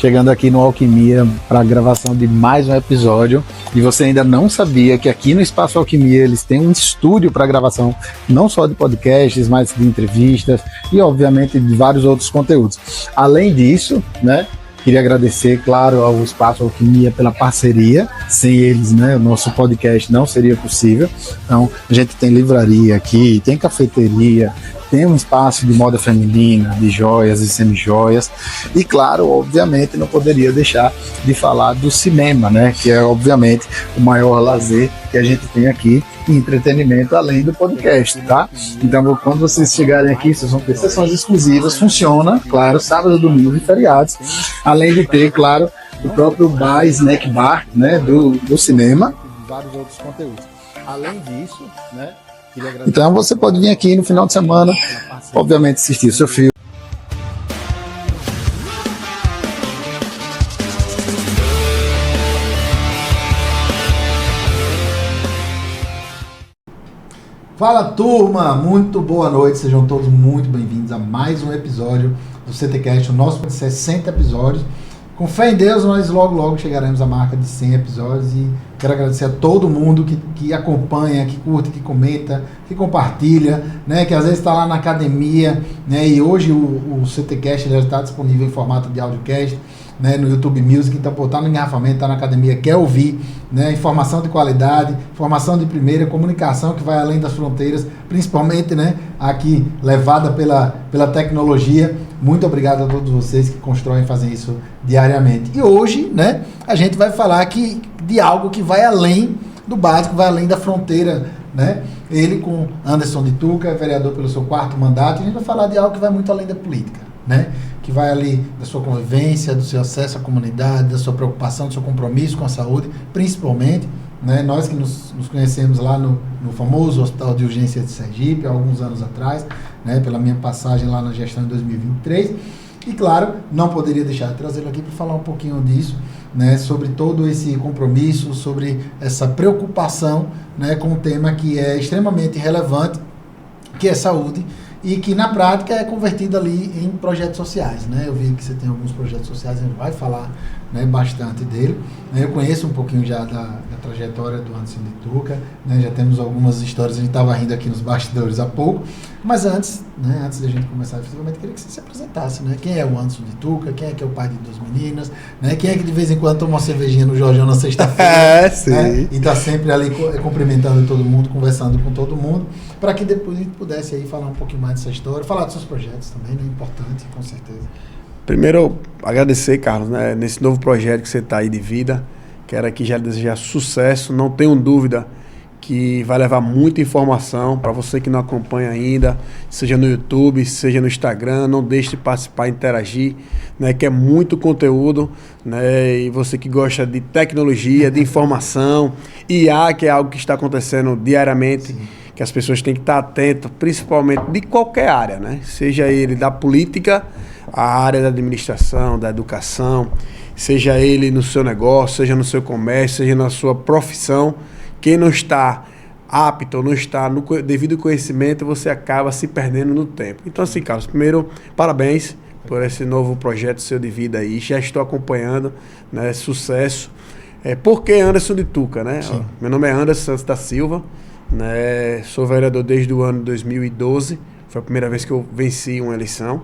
chegando aqui no Alquimia para a gravação de mais um episódio. E você ainda não sabia que aqui no Espaço Alquimia eles têm um estúdio para gravação, não só de podcasts, mas de entrevistas e, obviamente, de vários outros conteúdos. Além disso, né, queria agradecer, claro, ao Espaço Alquimia pela parceria. Sem eles, né, o nosso podcast não seria possível. Então, a gente tem livraria aqui, tem cafeteria, tem um espaço de moda feminina, de joias e semi-joias. E, claro, obviamente, não poderia deixar de falar do cinema, né, que é, obviamente, o maior lazer que a gente tem aqui em entretenimento, além do podcast, tá? Então, quando vocês chegarem aqui, vocês vão ter sessões exclusivas. Funciona, claro, sábado, domingo e feriados. Além de ter, claro, o próprio bar, snack bar, né, do cinema. E vários outros conteúdos. Além disso, né, então você pode vir aqui no final de semana, obviamente assistir o seu filme. Fala, turma, muito boa noite, sejam todos muito bem-vindos a mais um episódio do CTcast, o nosso 60 episódios. Com fé em Deus, nós logo chegaremos à marca de 100 episódios e quero agradecer a todo mundo que acompanha, que curte, que comenta, que compartilha, né, que às vezes está lá na academia, né, e hoje o CTcast já está disponível em formato de audiocast, né, no YouTube Music. Então, pô, tá no engarrafamento, tá na academia, quer ouvir, né, informação de qualidade, informação de primeira, comunicação que vai além das fronteiras, principalmente, né, aqui levada pela tecnologia. Muito obrigado a todos vocês que constroem e fazem isso diariamente. E hoje, né, a gente vai falar aqui de algo que vai além do básico, vai além da fronteira, né? Ele com Anderson de Tuca, vereador pelo seu 4º mandato, e a gente vai falar de algo que vai muito além da política, né? Que vai ali da sua convivência, do seu acesso à comunidade, da sua preocupação, do seu compromisso com a saúde, principalmente, né? Nós que nos conhecemos lá no famoso Hospital de Urgência de Sergipe, há alguns anos atrás, né? Pela minha passagem lá na gestão de 2023. E, claro, não poderia deixar de trazê-lo aqui para falar um pouquinho disso, né? Sobre todo esse compromisso, sobre essa preocupação, né? Com um tema que é extremamente relevante, que é saúde, e que na prática é convertido ali em projetos sociais, né? Eu vi que você tem alguns projetos sociais, a gente vai falar, né, bastante dele, né? Eu conheço um pouquinho já da trajetória do Anderson de Tuca, né? Já temos algumas histórias, a gente estava rindo aqui nos bastidores há pouco, mas antes, né, antes da gente começar efetivamente, queria que você se apresentasse, né? Quem é o Anderson de Tuca, quem é que é o pai de 2 meninas, né? Quem é que de vez em quando toma uma cervejinha no Jorjão na sexta-feira, sim. Né? E está sempre ali cumprimentando todo mundo, conversando com todo mundo, para que depois a gente pudesse aí falar um pouquinho mais dessa história, falar dos seus projetos também, né? Importante, com certeza. Primeiro, agradecer, Carlos, né, nesse novo projeto que você está aí de vida. Quero aqui já desejar sucesso. Não tenho dúvida que vai levar muita informação para você que não acompanha ainda, seja no YouTube, seja no Instagram. Não deixe de participar, interagir, né, que é muito conteúdo, né, e você que gosta de tecnologia, de informação, IA, que é algo que está acontecendo diariamente. Sim. Que as pessoas têm que estar atentas, principalmente de qualquer área, né? Seja ele da política, a área da administração, da educação, seja ele no seu negócio, seja no seu comércio, seja na sua profissão. Quem não está apto ou não está no devido conhecimento, você acaba se perdendo no tempo. Então, assim, Carlos, primeiro, parabéns por esse novo projeto seu de vida aí. Já estou acompanhando, né? Sucesso. Por que Anderson de Tuca, né? Sim. Meu nome é Anderson Santos da Silva. Né, sou vereador desde o ano 2012, foi a primeira vez que eu venci uma eleição,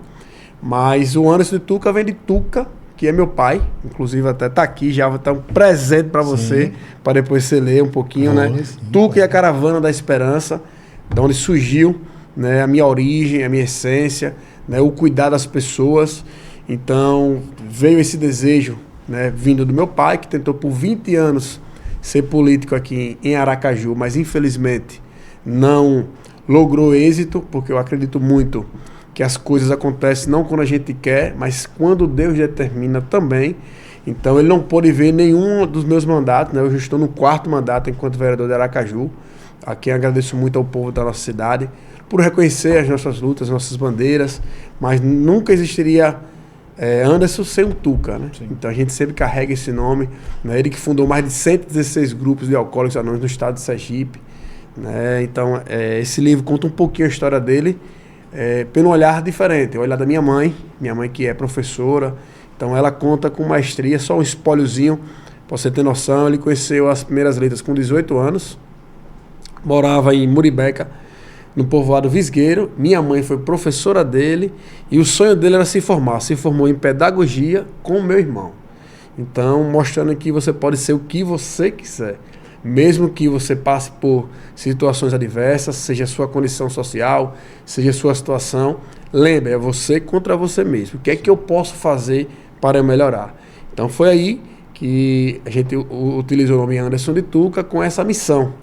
mas o Anderson de Tuca vem de Tuca, que é meu pai, inclusive até está aqui, já vai estar um presente para você, para depois você ler um pouquinho, né? Sim, Tuca e a Caravana da Esperança, de onde surgiu, né, a minha origem, a minha essência, né, o cuidar das pessoas. Então veio esse desejo, né, vindo do meu pai, que tentou por 20 anos ser político aqui em Aracaju, mas infelizmente não logrou êxito, porque eu acredito muito que as coisas acontecem não quando a gente quer, mas quando Deus determina também. Então ele não pôde ver nenhum dos meus mandatos, né? Eu já estou no 4º mandato enquanto vereador de Aracaju. Aqui agradeço muito ao povo da nossa cidade por reconhecer as nossas lutas, as nossas bandeiras, mas nunca existiria Anderson sem um Tuca, né? Então a gente sempre carrega esse nome, né? Ele que fundou mais de 116 grupos de alcoólicos anônimos no estado de Sergipe, né? Então esse livro conta um pouquinho a história dele, pelo olhar diferente, o olhar da minha mãe que é professora, Então ela conta com maestria, só um espóliozinho, para você ter noção. Ele conheceu as primeiras letras com 18 anos, morava em Muribeca, no povoado Visgueiro. Minha mãe foi professora dele e o sonho dele era se formar. Se formou em pedagogia com o meu irmão. Então, mostrando que você pode ser o que você quiser. Mesmo que você passe por situações adversas, seja a sua condição social, seja a sua situação, lembre, é você contra você mesmo. O que é que eu posso fazer para melhorar? Então, foi aí que a gente utilizou o nome Anderson de Tuca com essa missão,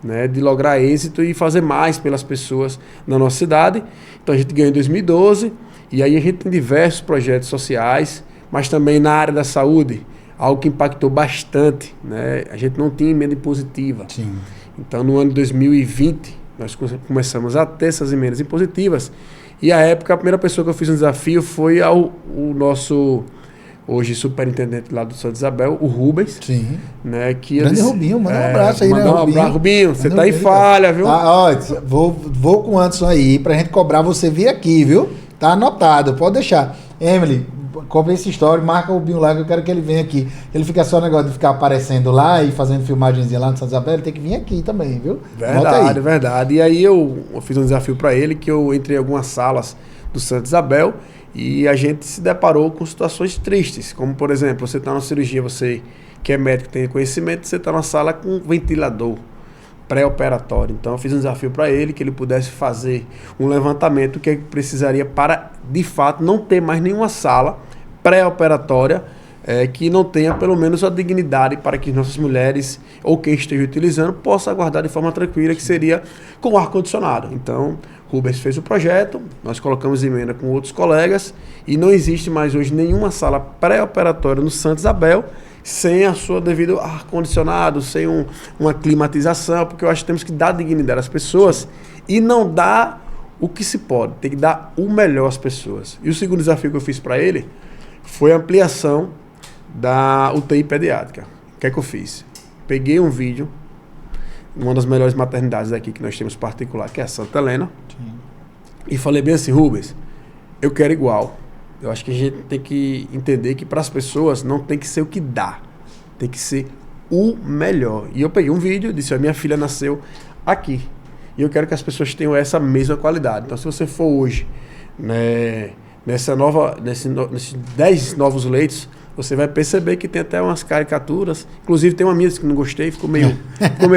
né, de lograr êxito e fazer mais pelas pessoas na nossa cidade. Então a gente ganhou em 2012 e aí a gente tem diversos projetos sociais, mas também na área da saúde, algo que impactou bastante, né? A gente não tinha emenda impositiva. Sim. Então no ano de 2020 nós começamos a ter essas emendas impositivas e à época a primeira pessoa que eu fiz um desafio foi o nosso hoje superintendente lá do Santa Isabel, o Rubens. Sim. Né, que grande Rubinho, manda um abraço aí, né, Rubinho? Um abraço, Rubinho, você tá em falha, viu? Tá, ó, vou com o Anderson aí, pra gente cobrar você vir aqui, viu? Tá anotado, pode deixar. Emily, cobre essa história, marca o Rubinho lá, que eu quero que ele venha aqui. Ele fica só o negócio de ficar aparecendo lá e fazendo filmagenzinha lá no Santa Isabel, ele tem que vir aqui também, viu? Verdade, verdade. E aí eu fiz um desafio pra ele, que eu entrei em algumas salas do Santa Isabel, e a gente se deparou com situações tristes, como por exemplo, você está na cirurgia, você que é médico, tem conhecimento, você está na sala com um ventilador pré-operatório. Então eu fiz um desafio para ele, que ele pudesse fazer um levantamento que precisaria para, de fato, não ter mais nenhuma sala pré-operatória que não tenha pelo menos a dignidade para que nossas mulheres ou quem esteja utilizando possa aguardar de forma tranquila, que seria com ar-condicionado. Então Rubens fez o projeto, nós colocamos emenda com outros colegas e não existe mais hoje nenhuma sala pré-operatória no Santa Isabel sem a sua devido ar-condicionado, sem uma climatização, porque eu acho que temos que dar dignidade às pessoas e não dar o que se pode, tem que dar o melhor às pessoas. E o segundo desafio que eu fiz para ele foi a ampliação da UTI pediátrica. O que é que eu fiz? Peguei um vídeo, uma das melhores maternidades daqui que nós temos particular, que é a Santa Helena. Sim. E falei bem assim, Rubens, eu quero igual. Eu acho que a gente tem que entender que para as pessoas não tem que ser o que dá, tem que ser o melhor. E eu peguei um vídeo, disse, minha filha nasceu aqui, e eu quero que as pessoas tenham essa mesma qualidade. Então se você for hoje, né, nesses 10 novos leitos, você vai perceber que tem até umas caricaturas. Inclusive, tem uma minha que não gostei, ficou meio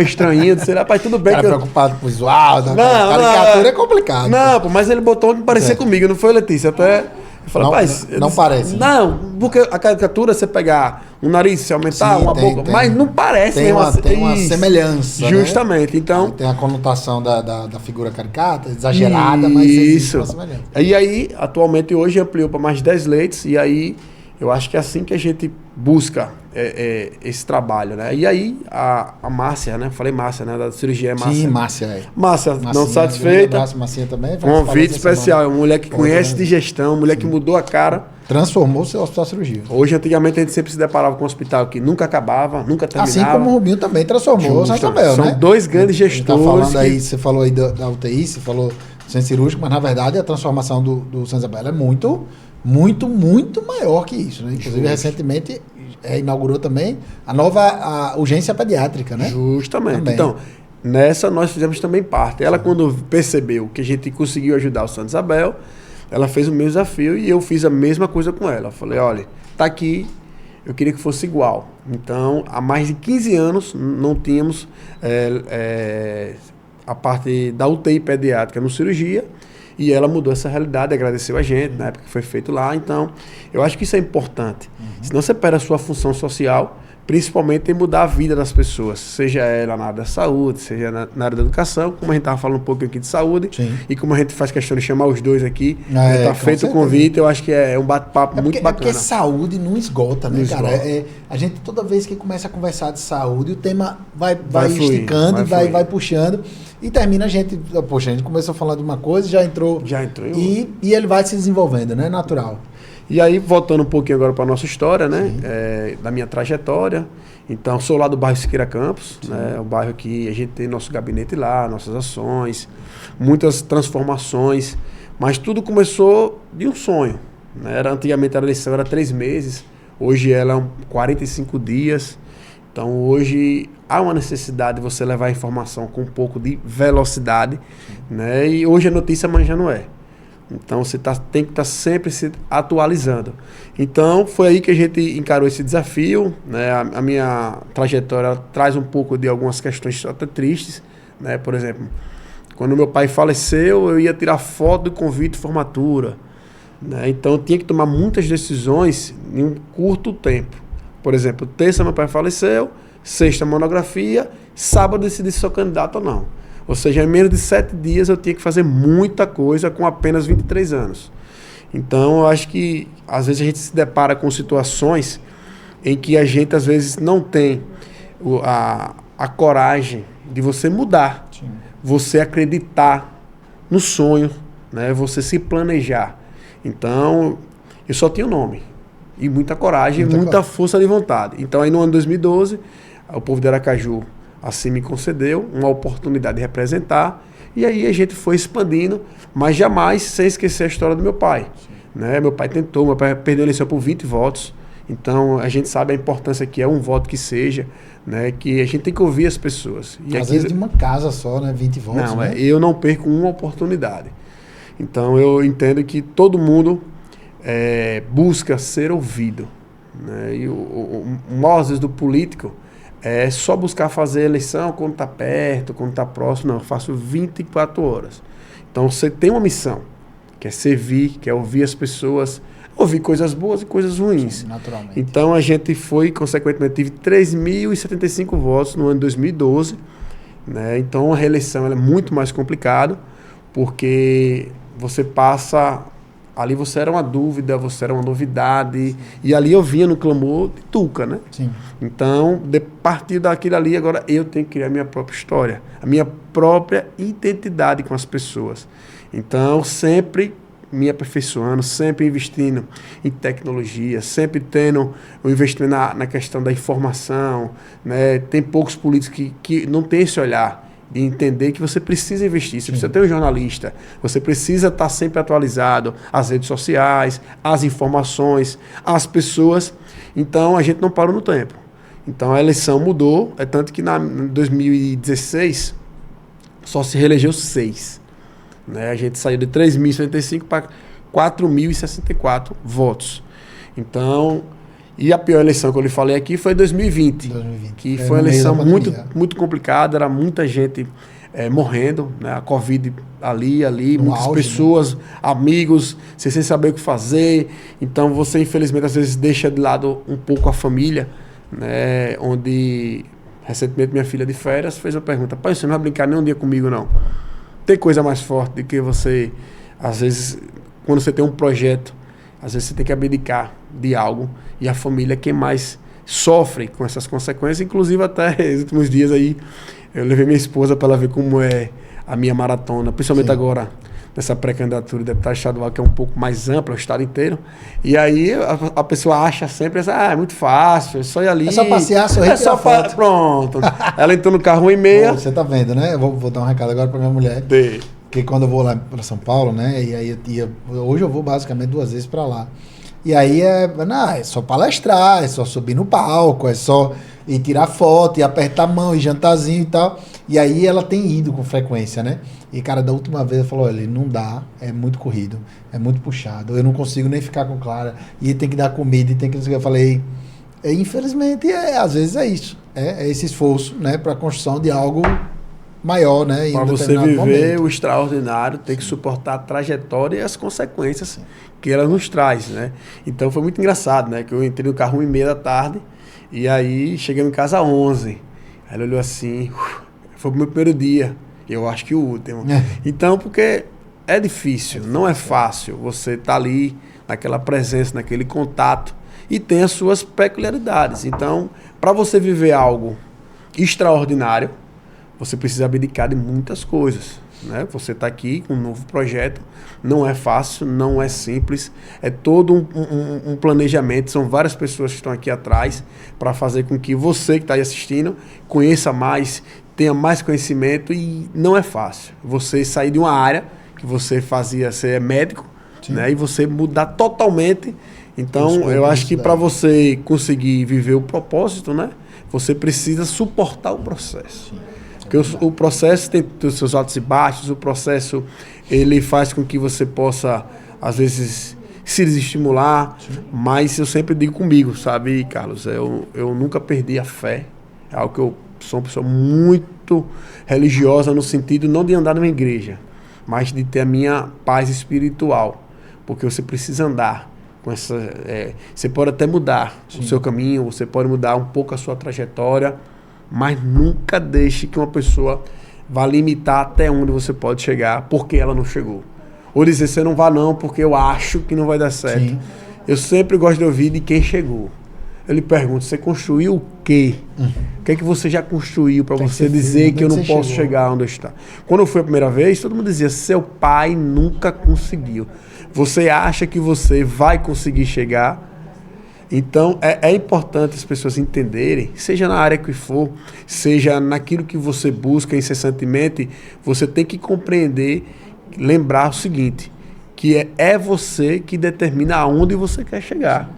estranhinha. Disse, rapaz, tudo bem. Cara, preocupado com o visual, caricatura é complicado. Não, pô, mas ele botou que parecia comigo, não foi, Letícia? Até... Eu falei, rapaz, não parece. Não, porque a caricatura, você pegar um nariz, se aumentar, uma boca, mas não parece. Tem uma semelhança. Justamente, né? Então... Tem a conotação da figura caricata, exagerada, mas existe uma semelhança. E aí, atualmente, hoje ampliou para mais 10 leitos, e aí eu acho que é assim que a gente busca esse trabalho, né? E aí, a Márcia, né? Falei Márcia, né? Da cirurgia é Márcia. Sim, Márcia. Márcia, não satisfeita. Marcinha também. Convite especial. É uma mulher que conhece de gestão, mulher que mudou a cara. Transformou o seu hospital de cirurgia. Hoje, antigamente, a gente sempre se deparava com um hospital que nunca acabava, nunca terminava. Assim como o Rubinho também transformou o Santa Isabel, né? São dois grandes gestores. Você falou aí da UTI, você falou do centro cirúrgico, mas na verdade a transformação do Santa Isabel é muito maior que isso, né? Inclusive, recentemente inaugurou também a urgência pediátrica, né? Justamente. Também. Então, nessa nós fizemos também parte. Ela, quando percebeu que a gente conseguiu ajudar o Santa Isabel, ela fez o mesmo desafio e eu fiz a mesma coisa com ela. Eu falei, olha, tá aqui, eu queria que fosse igual. Então, há mais de 15 anos não tínhamos a parte da UTI pediátrica no cirurgia, e ela mudou essa realidade, agradeceu a gente na época que foi feito lá. Então, eu acho que isso é importante. Senão você perde a sua função social, principalmente em mudar a vida das pessoas, seja ela na área da saúde, seja na área da educação, como a gente estava falando um pouco aqui de saúde. Sim. E como a gente faz questão de chamar os dois aqui, está feito o convite, eu acho que é um bate-papo muito bacana. Porque saúde não esgota, né, cara? A gente, toda vez que começa a conversar de saúde, o tema vai esticando e vai puxando. E termina a gente começou a falar de uma coisa, já entrou. E ele vai se desenvolvendo, né? Natural. E aí, voltando um pouquinho agora para a nossa história, né? Da minha trajetória. Então, sou lá do bairro Siqueira Campos, né? O bairro que a gente tem nosso gabinete lá, nossas ações, muitas transformações. Mas tudo começou de um sonho. né? Antigamente a eleição era 3 meses, hoje ela é 45 dias. Então hoje há uma necessidade de você levar a informação com um pouco de velocidade, né? E hoje a notícia amanhã já não é. Então você tem que estar sempre se atualizando. Então foi aí que a gente encarou esse desafio, né? A minha trajetória traz um pouco de algumas questões até tristes, né? Por exemplo, quando meu pai faleceu, eu ia tirar foto do convite de formatura, né? Então eu tinha que tomar muitas decisões em um curto tempo. Por exemplo, terça meu pai faleceu, sexta monografia, sábado decidi se sou candidato ou não. Ou seja, em menos de 7 dias eu tinha que fazer muita coisa com apenas 23 anos. Então eu acho que às vezes a gente se depara com situações em que a gente às vezes não tem a coragem de você mudar, Sim. Você acreditar no sonho, né? Você se planejar. Então eu só tinha o nome. E muita coragem, muita força de vontade. Então, aí no ano de 2012, o povo de Aracaju assim me concedeu uma oportunidade de representar. E aí a gente foi expandindo, mas jamais sem esquecer a história do meu pai. Né? Meu pai perdeu a eleição por 20 votos. Então, a gente sabe a importância que é um voto que seja, né? Que a gente tem que ouvir as pessoas. E às vezes de uma casa só, né? 20 votos. Não, né? Eu não perco uma oportunidade. Então, eu entendo que todo mundo busca ser ouvido, né? E o mal, às vezes, do político é só buscar fazer eleição quando está perto, quando está próximo. Não, eu faço 24 horas. Então você tem uma missão, que é servir, que é ouvir as pessoas, ouvir coisas boas e coisas ruins. Sim, naturalmente. Então a gente consequentemente, tive 3.075 votos no ano de 2012, né? Então a reeleição ela é muito mais complicada, porque você passa... Ali você era uma dúvida, você era uma novidade. Sim. E ali eu vinha no clamor de Tuca, né? Sim. Então, a partir daquilo ali, agora eu tenho que criar a minha própria história, a minha própria identidade com as pessoas. Então, sempre me aperfeiçoando, sempre investindo em tecnologia, sempre tendo o investimento na questão da informação, né? Tem poucos políticos que não têm esse olhar de entender que você precisa investir, você precisa ter um jornalista, você precisa estar sempre atualizado, as redes sociais, as informações, as pessoas. Então, a gente não parou no tempo. Então, a eleição mudou, é tanto que em 2016 só se reelegeu 6. Né? A gente saiu de 3.075 para 4.064 votos. Então... E a pior eleição que eu lhe falei aqui foi em 2020, que foi uma eleição muito complicada, era muita gente morrendo, né? A Covid ali, muitas auge, pessoas, né? Amigos, você sem saber o que fazer. Então você, infelizmente, às vezes deixa de lado um pouco a família, né? Onde, recentemente, minha filha de férias fez a pergunta: pai, você não vai brincar nem um dia comigo, não? Tem coisa mais forte do que você, às vezes, quando você tem um projeto, às vezes você tem que abdicar de algo, e a família é quem mais sofre com essas consequências. Inclusive, até nos últimos dias aí, eu levei minha esposa para ela ver como é a minha maratona, principalmente Sim. agora, nessa pré-candidatura de deputado estadual, que é um pouco mais ampla, o estado inteiro. E aí a pessoa acha sempre, é muito fácil, é só ir ali. É só passear, sorrir, tirar foto. Pronto. Ela entrou no carro 1h30. Você tá vendo, né? Eu vou dar um recado agora para minha mulher. Porque quando eu vou lá para São Paulo, né? E aí hoje eu vou basicamente 2 vezes para lá. E aí é só palestrar, é só subir no palco, é só ir tirar foto, e apertar a mão, e jantarzinho e tal. E aí ela tem ido com frequência, né? E, cara, da última vez ela falou: olha, não dá, é muito corrido, é muito puxado, eu não consigo nem ficar com Clara, e tem que dar comida, e tem que... Eu falei, infelizmente, às vezes é isso. É esse esforço, né, para a construção de algo maior, né? Para você viver o extraordinário, tem que suportar a trajetória e as consequências Sim. que ela nos traz, né? Então foi muito engraçado, né? Que eu entrei no carro 1h30 da tarde e aí cheguei em casa às 11. Aí ele olhou assim, foi o meu primeiro dia, eu acho que o último. Então, porque é difícil, não é fácil você estar ali naquela presença, naquele contato, e tem as suas peculiaridades. Então, para você viver algo extraordinário, você precisa abdicar de muitas coisas, né? Você está aqui com um novo projeto, não é fácil, não é simples, é todo um planejamento, são várias pessoas que estão aqui atrás para fazer com que você que está aí assistindo conheça mais, tenha mais conhecimento, e não é fácil. Você sair de uma área que você fazia, ser médico, né? E você mudar totalmente. Então, eu acho que para você conseguir viver o propósito, né? Você precisa suportar o processo. Sim. Porque o processo tem os seus altos e baixos, o processo ele faz com que você possa, às vezes, se desestimular, mas eu sempre digo comigo, sabe, Carlos? Eu nunca perdi a fé. É algo que eu sou uma pessoa muito religiosa no sentido não de andar numa igreja, mas de ter a minha paz espiritual. Porque você precisa andar com essa... você pode até mudar o seu caminho, você pode mudar um pouco a sua trajetória, mas nunca deixe que uma pessoa vá limitar até onde você pode chegar porque ela não chegou. Ou dizer, você não vá não, porque eu acho que não vai dar certo. Sim. Eu sempre gosto de ouvir de quem chegou. Eu lhe pergunto, você construiu o quê? O que é que você já construiu para você dizer que eu não posso chegar onde eu estou? Quando eu fui a primeira vez, todo mundo dizia, seu pai nunca conseguiu. Você acha que você vai conseguir chegar? Então, é importante as pessoas entenderem, seja na área que for, seja naquilo que você busca incessantemente, você tem que compreender, lembrar o seguinte, que é você que determina aonde você quer chegar.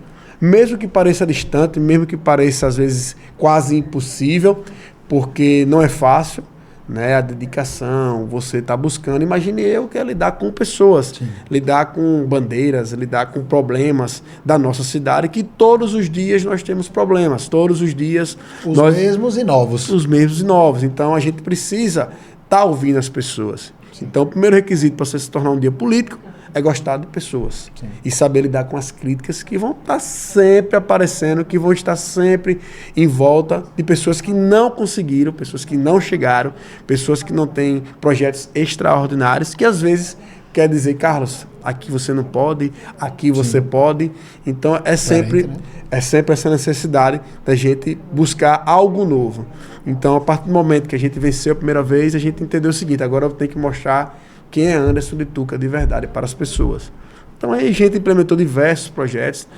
Mesmo que pareça distante, mesmo que pareça às vezes quase impossível, porque não é fácil, né? A dedicação, você está buscando. Imagine eu que é lidar com pessoas, lidar com bandeiras, lidar com problemas da nossa cidade, que todos os dias nós temos problemas, todos os dias... Os mesmos e novos. Os mesmos e novos. Então a gente precisa estar ouvindo as pessoas. Então o primeiro requisito para você se tornar um dia político é gostar de pessoas. Sim. E saber lidar com as críticas que vão estar sempre aparecendo, que vão estar sempre em volta de pessoas que não conseguiram, pessoas que não chegaram, pessoas que não têm projetos extraordinários, que às vezes quer dizer, Carlos, aqui você não pode, aqui você pode. Então é sempre essa necessidade da gente buscar algo novo. Então, a partir do momento que a gente venceu a primeira vez, a gente entendeu o seguinte, agora eu tenho que mostrar quem é Anderson de Tuca de verdade para as pessoas. Então aí a gente implementou diversos projetos,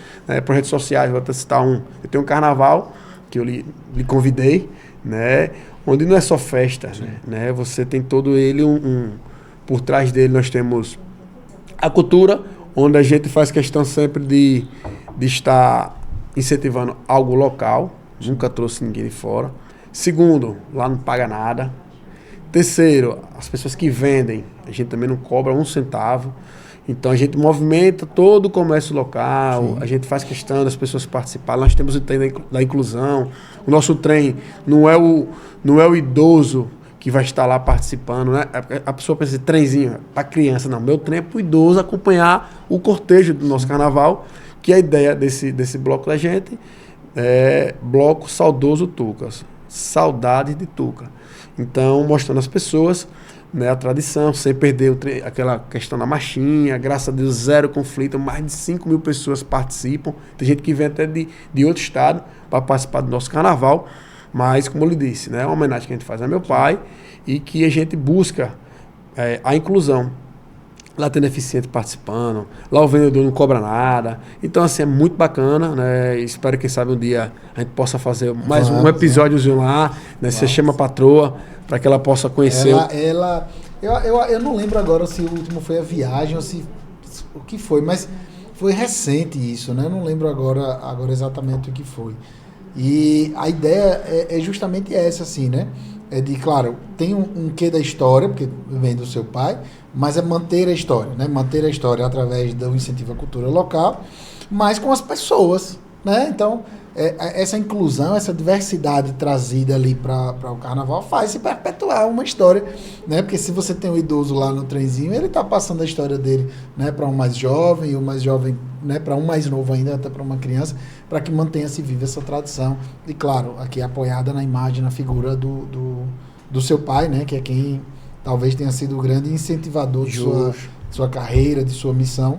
projetos sociais, vou até citar um. Eu tenho um carnaval que eu lhe convidei, né, onde não é só festa, né, você tem todo ele por trás dele nós temos a cultura, onde a gente faz questão sempre de estar incentivando algo local, nunca trouxe ninguém de fora. Segundo, lá não paga nada. Terceiro, as pessoas que vendem, a gente também não cobra um centavo. Então a gente movimenta todo o comércio local, a gente faz questão das pessoas participarem. Nós temos o trem da inclusão. O nosso trem não é o idoso que vai estar lá participando, né? A pessoa pensa, trenzinho para criança. Não, meu trem é para o idoso acompanhar o cortejo do nosso carnaval, que a ideia desse bloco da gente é Bloco Saudoso Tucas. Saudade de Tuca. Então, mostrando às pessoas, né, a tradição, sem perder aquela questão da marchinha, graças a Deus, zero conflito, mais de 5 mil pessoas participam, tem gente que vem até de outro estado para participar do nosso carnaval, mas, como eu lhe disse, né, é uma homenagem que a gente faz a meu pai e que a gente busca a inclusão. Lá tem deficiente participando, lá o vendedor não cobra nada. Então, assim, é muito bacana, né? Espero que, quem sabe, um dia a gente possa fazer mais um episódiozinho lá, né? Você chama a patroa para que ela possa conhecer. Eu não lembro agora se o último foi a viagem ou se o que foi, mas foi recente isso, né? Eu não lembro agora exatamente o que foi. E a ideia é justamente essa, assim, né? É de, claro, tem um quê da história, porque vem do seu pai, mas é manter a história, né? Manter a história através do incentivo à cultura local, mas com as pessoas, né? Então, essa inclusão, essa diversidade trazida ali para o carnaval faz se perpetuar uma história, né? Porque se você tem um idoso lá no trenzinho, ele está passando a história dele, né, para um mais jovem, e o mais jovem, né, para um mais novo ainda, até para uma criança, para que mantenha-se viva essa tradição. E claro, aqui apoiada na imagem, na figura do seu pai, né, que é quem talvez tenha sido o grande incentivador de sua carreira, de sua missão.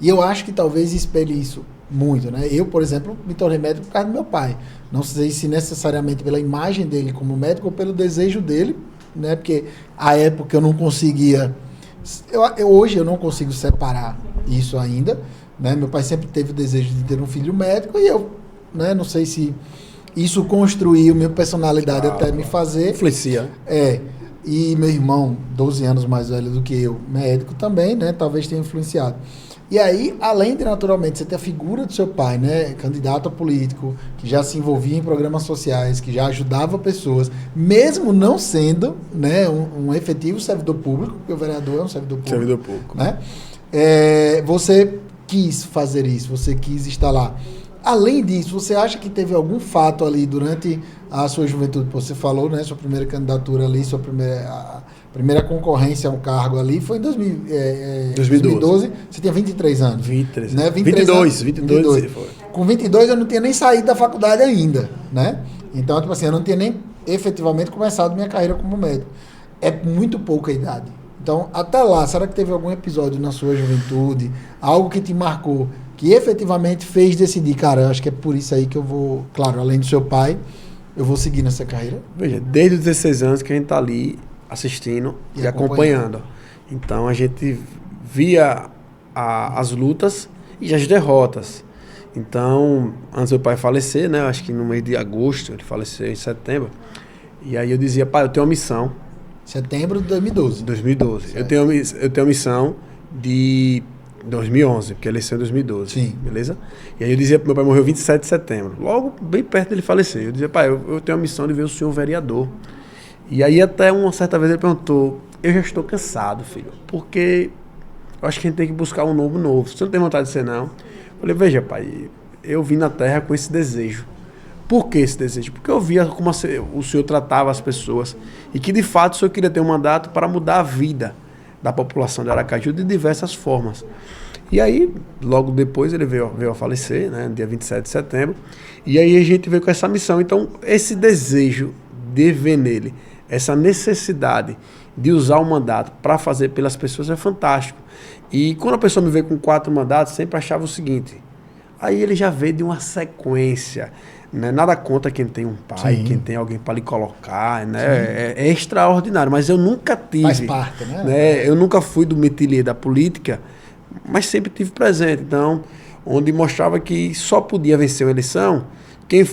E eu acho que talvez espelhe isso muito, né? Eu, por exemplo, me tornei médico por causa do meu pai. Não sei se necessariamente pela imagem dele como médico ou pelo desejo dele, né? Porque à época eu não conseguia... hoje eu não consigo separar isso ainda, né? Meu pai sempre teve o desejo de ter um filho médico e eu, né? Não sei se isso construiu minha personalidade até me fazer... Influencia. E meu irmão, 12 anos mais velho do que eu, médico também, né? Talvez tenha influenciado. E aí, além de, naturalmente, você ter a figura do seu pai, né? Candidato a político, que já se envolvia em programas sociais, que já ajudava pessoas, mesmo não sendo, né, um efetivo servidor público, porque o vereador é um servidor público. Servidor público. Né? Você quis fazer isso, você quis estar lá. Além disso, você acha que teve algum fato ali durante a sua juventude? Você falou, né? Sua primeira candidatura ali, sua primeira concorrência a um cargo ali foi em 2012. Você tinha 23 anos. 23. Né? 22 foi. Com 22 eu não tinha nem saído da faculdade ainda, né? Então, tipo assim, eu não tinha nem efetivamente começado minha carreira como médico. É muito pouca idade. Então, até lá, será que teve algum episódio na sua juventude, algo que te marcou, que efetivamente fez decidir, cara, eu acho que é por isso aí que eu vou, claro, além do seu pai, eu vou seguir nessa carreira? Veja, desde os 16 anos que a gente tá ali assistindo e acompanhando. Então, a gente via as lutas e as derrotas. Então, antes do meu pai falecer, né, acho que no mês de agosto, ele faleceu em setembro, e aí eu dizia, pai, eu tenho uma missão. Setembro de 2012. 2012. Eu tenho uma missão de 2011, porque ele eleição em 2012. Sim. Beleza? E aí eu dizia, meu pai morreu 27 de setembro, logo bem perto dele falecer. Eu dizia, pai, eu tenho a missão de ver o senhor vereador. E aí até uma certa vez ele perguntou, eu já estou cansado, filho, porque eu acho que a gente tem que buscar um novo. Você não tem vontade de ser, não? Eu falei, veja, pai, eu vim na Terra com esse desejo. Por que esse desejo? Porque eu via como o senhor tratava as pessoas e que, de fato, o senhor queria ter um mandato para mudar a vida da população de Aracaju de diversas formas. E aí, logo depois, ele veio a falecer, né, no dia 27 de setembro, e aí a gente veio com essa missão. Então, esse desejo de ver nele, essa necessidade de usar o mandato para fazer pelas pessoas é fantástico. E quando a pessoa me veio com 4 mandatos, sempre achava o seguinte, aí ele já veio de uma sequência, né? Nada contra quem tem um pai, quem tem alguém para lhe colocar, né? É extraordinário, mas eu nunca tive. Faz parte, né? Eu nunca fui do métier da política, mas sempre tive presente. Então, onde mostrava que só podia vencer uma eleição quem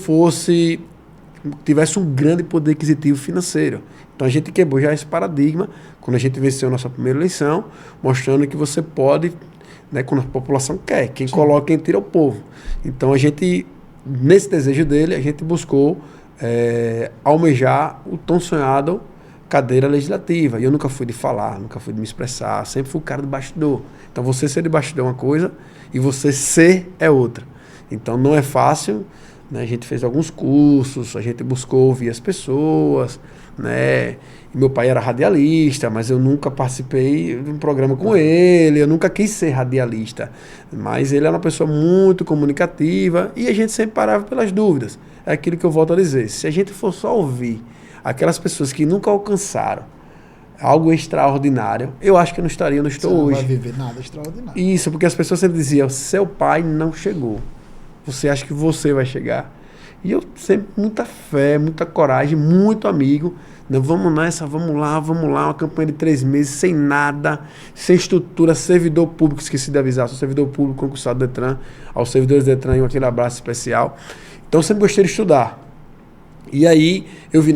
tivesse um grande poder aquisitivo financeiro. Então a gente quebrou já esse paradigma quando a gente venceu a nossa primeira eleição, mostrando que você pode, né, quando a população quer, quem coloca, quem tira é o povo. Então a gente, nesse desejo dele, a gente buscou almejar o tão sonhado cadeira legislativa. E eu nunca fui de falar, nunca fui de me expressar, sempre fui o cara do bastidor. Então você ser de bastidor é uma coisa e você ser é outra. Então não é fácil, né? A gente fez alguns cursos, a gente buscou ouvir as pessoas, né? E meu pai era radialista, mas eu nunca participei de um programa com ele, eu nunca quis ser radialista. Mas ele era uma pessoa muito comunicativa e a gente sempre parava pelas dúvidas. É aquilo que eu volto a dizer, se a gente for só ouvir aquelas pessoas que nunca alcançaram algo extraordinário, eu acho que eu não estaria onde estou hoje. Não vai viver nada extraordinário. Isso, porque as pessoas sempre diziam, seu pai não chegou. Você acha que você vai chegar? E eu sempre, muita fé, muita coragem, muito amigo. Né? Vamos nessa, vamos lá. Uma campanha de 3 meses, sem nada, sem estrutura, servidor público, esqueci de avisar, sou servidor público concursado do Detran, aos servidores do Detran, aquele abraço especial. Então eu sempre gostei de estudar. E aí eu vi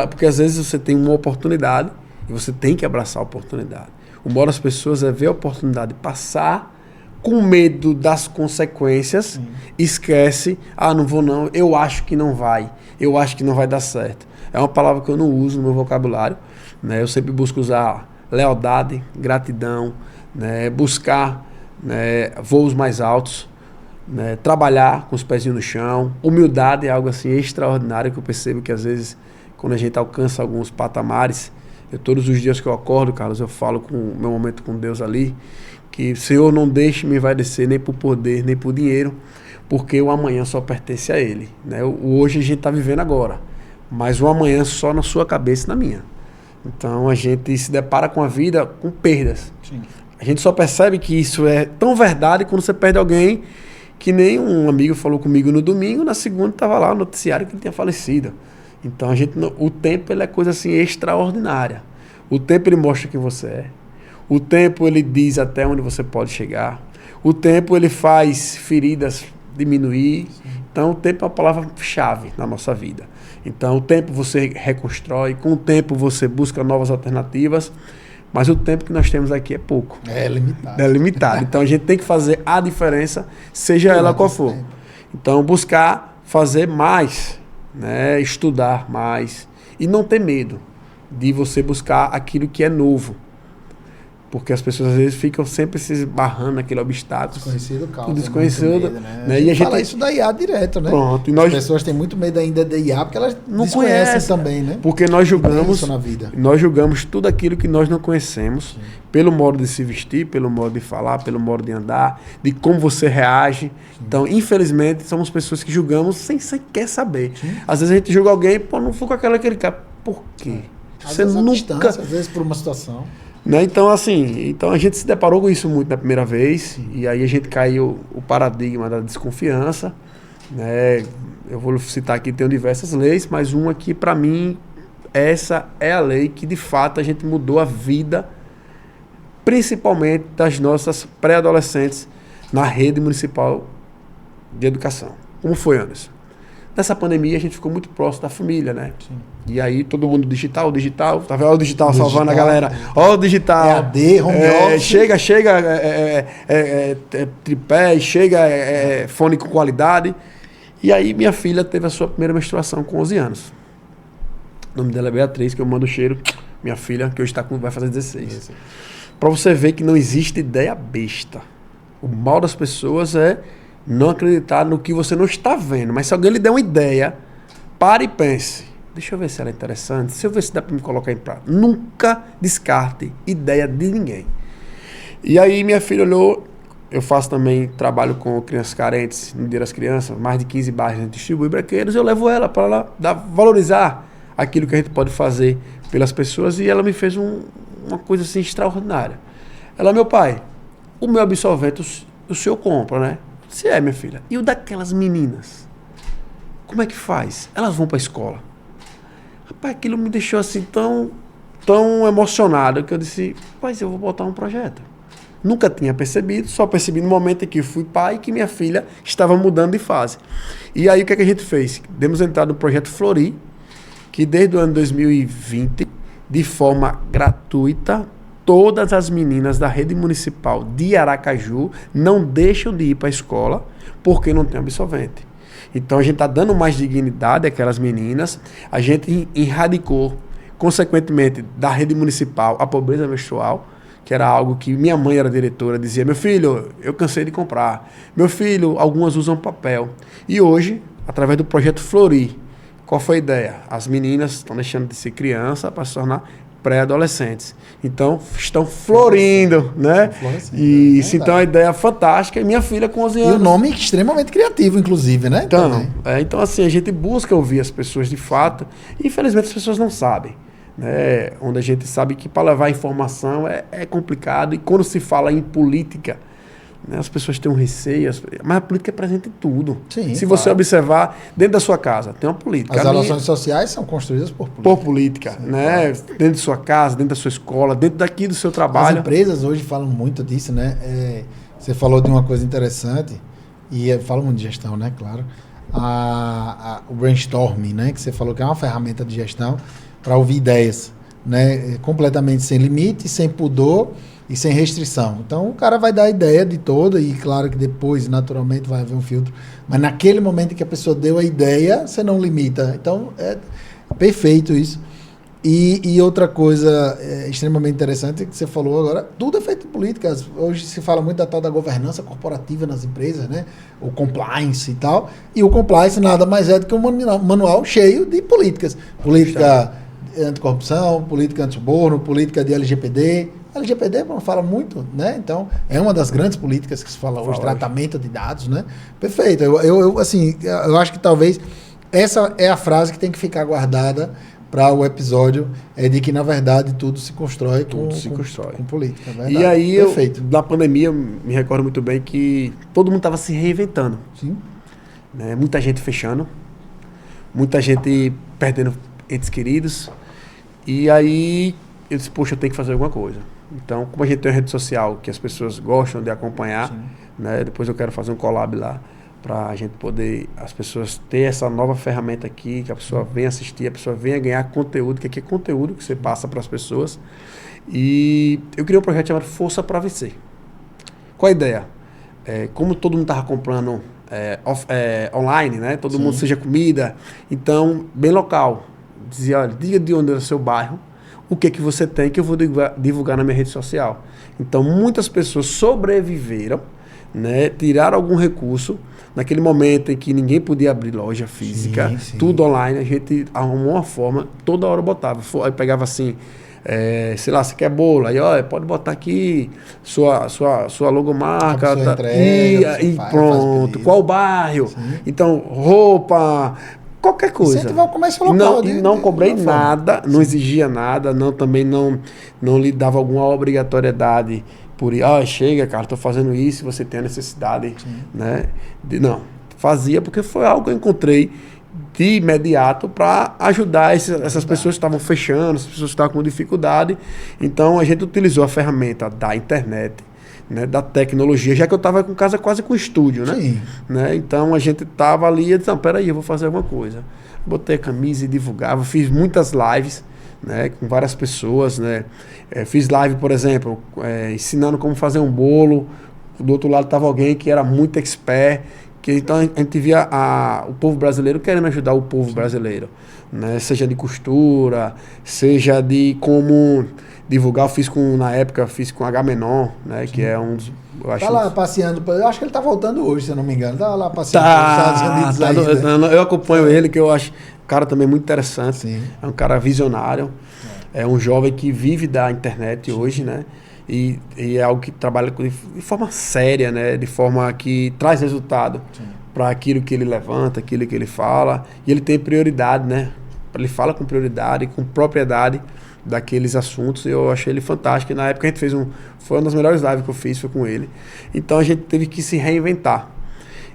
porque às vezes você tem uma oportunidade e você tem que abraçar a oportunidade. O modo das pessoas é ver a oportunidade passar com medo das consequências, esquece, não vou não, eu acho que não vai dar certo. É uma palavra que eu não uso no meu vocabulário, né? Eu sempre busco usar lealdade, gratidão, né? Buscar, né, voos mais altos, né? Trabalhar com os pezinhos no chão, humildade é algo assim extraordinário que eu percebo que às vezes quando a gente alcança alguns patamares, todos os dias que eu acordo, Carlos, eu falo com o meu momento com Deus ali, que o Senhor não deixe me envaidecer nem por poder, nem por dinheiro, porque o amanhã só pertence a Ele. Né? O hoje a gente está vivendo agora, mas o amanhã só na sua cabeça e na minha. Então a gente se depara com a vida com perdas. Sim. A gente só percebe que isso é tão verdade quando você perde alguém, que nem um amigo falou comigo no domingo, na segunda estava lá o noticiário que ele tinha falecido. Então o tempo ele é coisa assim extraordinária. O tempo ele mostra quem você é. O tempo ele diz até onde você pode chegar. O tempo ele faz feridas diminuir, Então, o tempo é uma palavra-chave na nossa vida. Então, o tempo você reconstrói, com o tempo você busca novas alternativas, mas o tempo que nós temos aqui é pouco. É limitado. É limitado. Então, a gente tem que fazer a diferença, seja ela qual for. Então, buscar fazer mais, né? Estudar mais e não ter medo de você buscar aquilo que é novo. Porque as pessoas às vezes ficam sempre se esbarrando naquele obstáculo. Desconhecido causa. Desconhecido. Medo, né? Né? E a gente fala isso da IA direto, né? Pronto. As pessoas têm muito medo ainda da IA porque elas não desconhecem também, né? Porque nós julgamos, isso na vida. nós julgamos tudo aquilo que nós não conhecemos. Sim. Pelo modo de se vestir, pelo modo de falar, pelo modo de andar, de como você reage. Sim. Então, infelizmente, somos pessoas que julgamos sem sequer saber. Sim. Às vezes a gente julga alguém, pô, não foi com aquele cara. Por quê? Você nunca... Às vezes por uma situação. Né? Então, assim, a gente se deparou com isso muito na primeira vez, e aí a gente caiu o paradigma da desconfiança. Né? Eu vou citar aqui, tem diversas leis, mas uma que, para mim, essa é a lei que, de fato, a gente mudou a vida, principalmente das nossas pré-adolescentes, na rede municipal de educação. Como foi, Anderson? Nessa pandemia, a gente ficou muito próximo da família, né? Sim. E aí, todo mundo digital, tá vendo? Olha o digital salvando a galera. Olha o digital. EAD, home office. Chega tripé, chega fone com qualidade. E aí, minha filha teve a sua primeira menstruação com 11 anos. O nome dela é Beatriz, que eu mando cheiro. Minha filha, que hoje vai fazer 16. Para você ver que não existe ideia besta. O mal das pessoas é não acreditar no que você não está vendo. Mas se alguém lhe der uma ideia, pare e pense. Deixa eu ver se ela é interessante. Deixa eu ver se dá para me colocar em prática. Nunca descarte ideia de ninguém. E aí minha filha olhou. Eu faço também trabalho com crianças carentes no Dia das Crianças. Mais de 15 bairros a gente distribui brinquedos. Eu levo ela para ela valorizar aquilo que a gente pode fazer pelas pessoas. E ela me fez uma coisa assim extraordinária. Ela, meu pai, o meu absorvente o senhor compra, né? Se é, minha filha. E o daquelas meninas? Como é que faz? Elas vão para a escola. Rapaz, aquilo me deixou assim tão emocionado que eu disse, mas eu vou botar um projeto. Nunca tinha percebido, só percebi no momento em que fui pai e que minha filha estava mudando de fase. E aí o que a gente fez? Demos entrada no projeto Flori, que desde o ano 2020, de forma gratuita, todas as meninas da rede municipal de Aracaju não deixam de ir para a escola porque não tem absorvente. Então a gente está dando mais dignidade àquelas meninas, a gente erradicou, consequentemente, da rede municipal a pobreza menstrual, que era algo que minha mãe era diretora, dizia, meu filho, eu cansei de comprar. Meu filho, algumas usam papel. E hoje, através do projeto Flori, qual foi a ideia? As meninas estão deixando de ser criança para se tornar pré-adolescentes. Então, estão florindo, né? Isso, então, a ideia é fantástica. E minha filha com 11 anos... E o nome extremamente criativo, inclusive, né? Então, assim, a gente busca ouvir as pessoas de fato. E, infelizmente, as pessoas não sabem. Né? Onde a gente sabe que para levar informação é complicado. E quando se fala em política, né, as pessoas têm um receio, mas a política é presente em tudo. Sim, se você observar, dentro da sua casa, tem uma política. As relações sociais são construídas por política. Por política, sim, né? Claro. Dentro de sua casa, dentro da sua escola, dentro daqui do seu trabalho. As empresas hoje falam muito disso, né? Você falou de uma coisa interessante, e falam muito de gestão, né? Claro. O brainstorming, né? Que você falou que é uma ferramenta de gestão para ouvir ideias, né? Completamente sem limite, sem pudor e sem restrição. Então, o cara vai dar a ideia de toda e claro que depois, naturalmente, vai haver um filtro. Mas naquele momento que a pessoa deu a ideia, você não limita. Então, é perfeito isso. E outra coisa extremamente interessante que você falou agora, tudo é feito em política. Hoje se fala muito da tal da governança corporativa nas empresas, né? O compliance e tal. E o compliance nada mais é do que um manual cheio de políticas. Política anticorrupção, política anti-suborno, política de LGPD. LGPD fala muito, né? Então, é uma das grandes políticas que se fala hoje, tratamento de dados, né? Perfeito. Eu acho que talvez essa é a frase que tem que ficar guardada para o episódio, de que, na verdade, tudo se constrói com política. Verdade. E aí, na pandemia, me recordo muito bem que todo mundo estava se reinventando. Sim. Né? Muita gente fechando, muita gente perdendo entes queridos. E aí, eu disse, poxa, eu tenho que fazer alguma coisa. Então, como a gente tem uma rede social que as pessoas gostam de acompanhar, né? Depois eu quero fazer um collab lá. para a gente poder, as pessoas ter essa nova ferramenta aqui, que a pessoa venha assistir, a pessoa venha ganhar conteúdo, que aqui é conteúdo que você passa para as pessoas. E eu criei um projeto chamado Força para Vencer. Qual a ideia? Como todo mundo estava comprando online, né? Todo mundo seja comida, então, bem local. Dizia, olha, diga de onde é o seu bairro, o que você tem, que eu vou divulgar na minha rede social. Então, muitas pessoas sobreviveram, né? Tiraram algum recurso. Naquele momento em que ninguém podia abrir loja física, tudo online, a gente arrumou uma forma, toda hora botava. Aí pegava assim, sei lá, você quer bolo, aí ó, pode botar aqui sua logomarca, entrega, e pronto, qual bairro, então roupa, qualquer coisa. Incentivar o comércio local. E não cobrei nada, não exigia nada, também não lhe dava alguma obrigatoriedade por chega, cara, estou fazendo isso, você tem a necessidade, né? Não, fazia porque foi algo que eu encontrei de imediato para ajudar essas pessoas que estavam fechando, as pessoas que estavam com dificuldade. Então a gente utilizou a ferramenta da internet, né, da tecnologia, já que eu estava com casa quase com estúdio, né? Então a gente estava ali e disse, não, peraí, eu vou fazer alguma coisa. Botei a camisa e divulgava, fiz muitas lives, né, com várias pessoas, né? Fiz live, por exemplo, ensinando como fazer um bolo. Do outro lado estava alguém que era muito expert, então a gente via o povo brasileiro querendo ajudar o povo brasileiro, né? Seja de costura, seja de como divulgar. Na época fiz com Agamenon, né? Que é um dos... Tá lá passeando, eu acho que ele tá voltando hoje, se eu não me engano. Tá lá passeando pelos Estados Unidos ainda. Eu acompanho ele, que eu acho um cara também muito interessante. Sim. É um cara visionário. É um jovem que vive da internet hoje, né? E é algo que trabalha de forma séria, né? De forma que traz resultado para aquilo que ele levanta, aquilo que ele fala. E ele tem prioridade, né? Ele fala com prioridade, com propriedade daqueles assuntos. Eu achei ele fantástico. E na época a gente foi uma das melhores lives que eu fiz, foi com ele. Então a gente teve que se reinventar.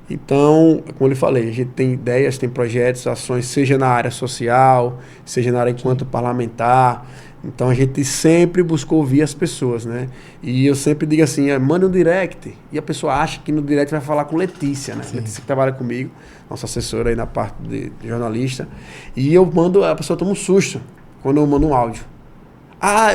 Então, como eu lhe falei, a gente tem ideias, tem projetos, ações, seja na área social, seja na área enquanto parlamentar. Então a gente sempre buscou ouvir as pessoas, né? E eu sempre digo assim, manda um direct. E a pessoa acha que no direct vai falar com Letícia, né? Letícia que trabalha comigo, nossa assessora aí na parte de jornalista. E eu mando, a pessoa toma um susto quando eu mando um áudio.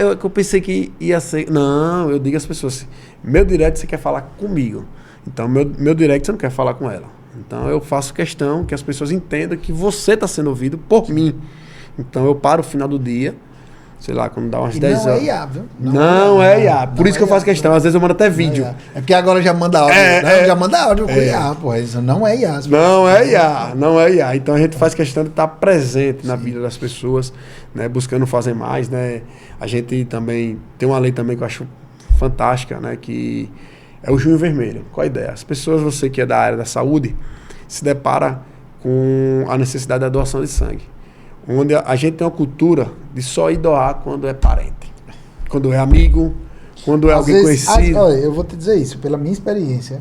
Eu pensei que ia ser... Não, eu digo às pessoas assim, meu direct você quer falar comigo. Então meu direct você não quer falar com ela. Então eu faço questão que as pessoas entendam que você está sendo ouvido por mim. Então eu paro o final do dia, sei lá, quando dá umas 10 horas. Não é IA, viu? Não é IA. Por isso que eu faço questão. Às vezes eu mando até vídeo. É porque agora já manda áudio. Já manda áudio com IA, pô. Isso não é IA. Não é IA. Então a gente faz questão de estar presente na vida das pessoas, né? Buscando fazer mais, né? A gente também tem uma lei também que eu acho fantástica, né? Que é o Junho Vermelho. Qual a ideia? As pessoas, você que é da área da saúde, se depara com a necessidade da doação de sangue. Onde a gente tem uma cultura de só ir doar quando é parente, quando é amigo, quando é alguém conhecido. Olha, eu vou te dizer isso, pela minha experiência,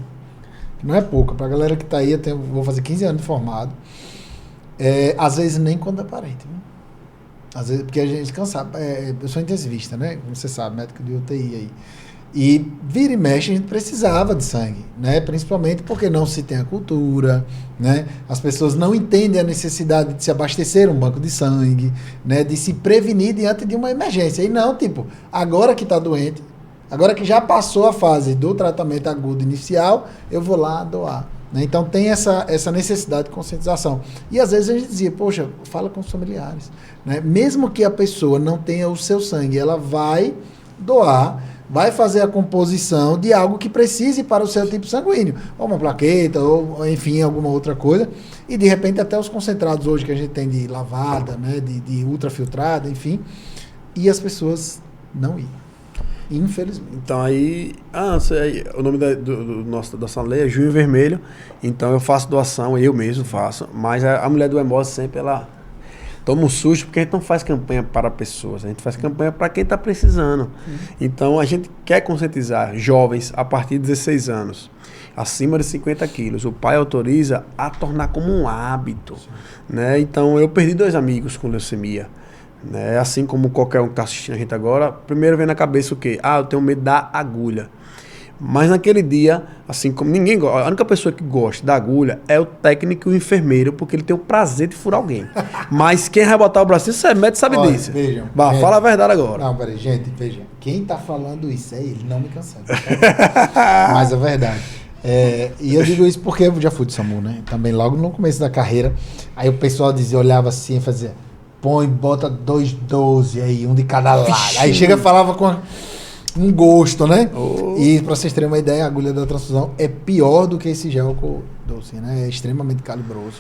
que não é pouca, pra galera que tá aí, vou fazer 15 anos de formado, às vezes nem quando é parente, viu? Às vezes, porque a gente cansa, eu sou intensivista, né? Como você sabe, médico de UTI aí. E vira e mexe, a gente precisava de sangue, né? Principalmente porque não se tem a cultura, né? As pessoas não entendem a necessidade de se abastecer um banco de sangue, né? De se prevenir diante de uma emergência. E não, tipo, agora que está doente, agora que já passou a fase do tratamento agudo inicial, eu vou lá doar. Né? Então tem essa necessidade de conscientização. E às vezes a gente dizia, poxa, fala com os familiares. Né? Mesmo que a pessoa não tenha o seu sangue, ela vai doar, vai fazer a composição de algo que precise para o seu tipo sanguíneo, ou uma plaqueta, ou enfim, alguma outra coisa, e de repente até os concentrados hoje que a gente tem de lavada, né, de ultrafiltrada, enfim, e as pessoas não iam, infelizmente. Então aí, o nome da nossa lei é Junho Vermelho, então eu faço doação, eu mesmo faço, mas a mulher do Hemose sempre, ela toma um susto, porque a gente não faz campanha para pessoas, a gente faz campanha para quem está precisando. Então, a gente quer conscientizar jovens a partir de 16 anos, acima de 50 quilos. O pai autoriza a tornar como um hábito. Né? Então, eu perdi 2 amigos com leucemia. Né? Assim como qualquer um que está assistindo a gente agora, primeiro vem na cabeça o quê? Eu tenho medo da agulha. Mas naquele dia, assim como ninguém gosta, a única pessoa que gosta da agulha é o técnico e o enfermeiro, porque ele tem o prazer de furar alguém. Mas quem vai botar o bracinho, você é médico, sabe disso. Vejam. Fala a verdade agora. Não, peraí, gente, vejam. Quem tá falando isso é ele, não me cancela. Tá? Mas é verdade. E eu digo isso porque eu já fui de SAMU, né? Também logo no começo da carreira. Aí o pessoal dizia, olhava assim e fazia, bota 212 aí, um de cada lado. Aí chega e falava com um gosto, né? E pra vocês terem uma ideia, a agulha da transfusão é pior do que esse gel doce, né? É extremamente calibroso.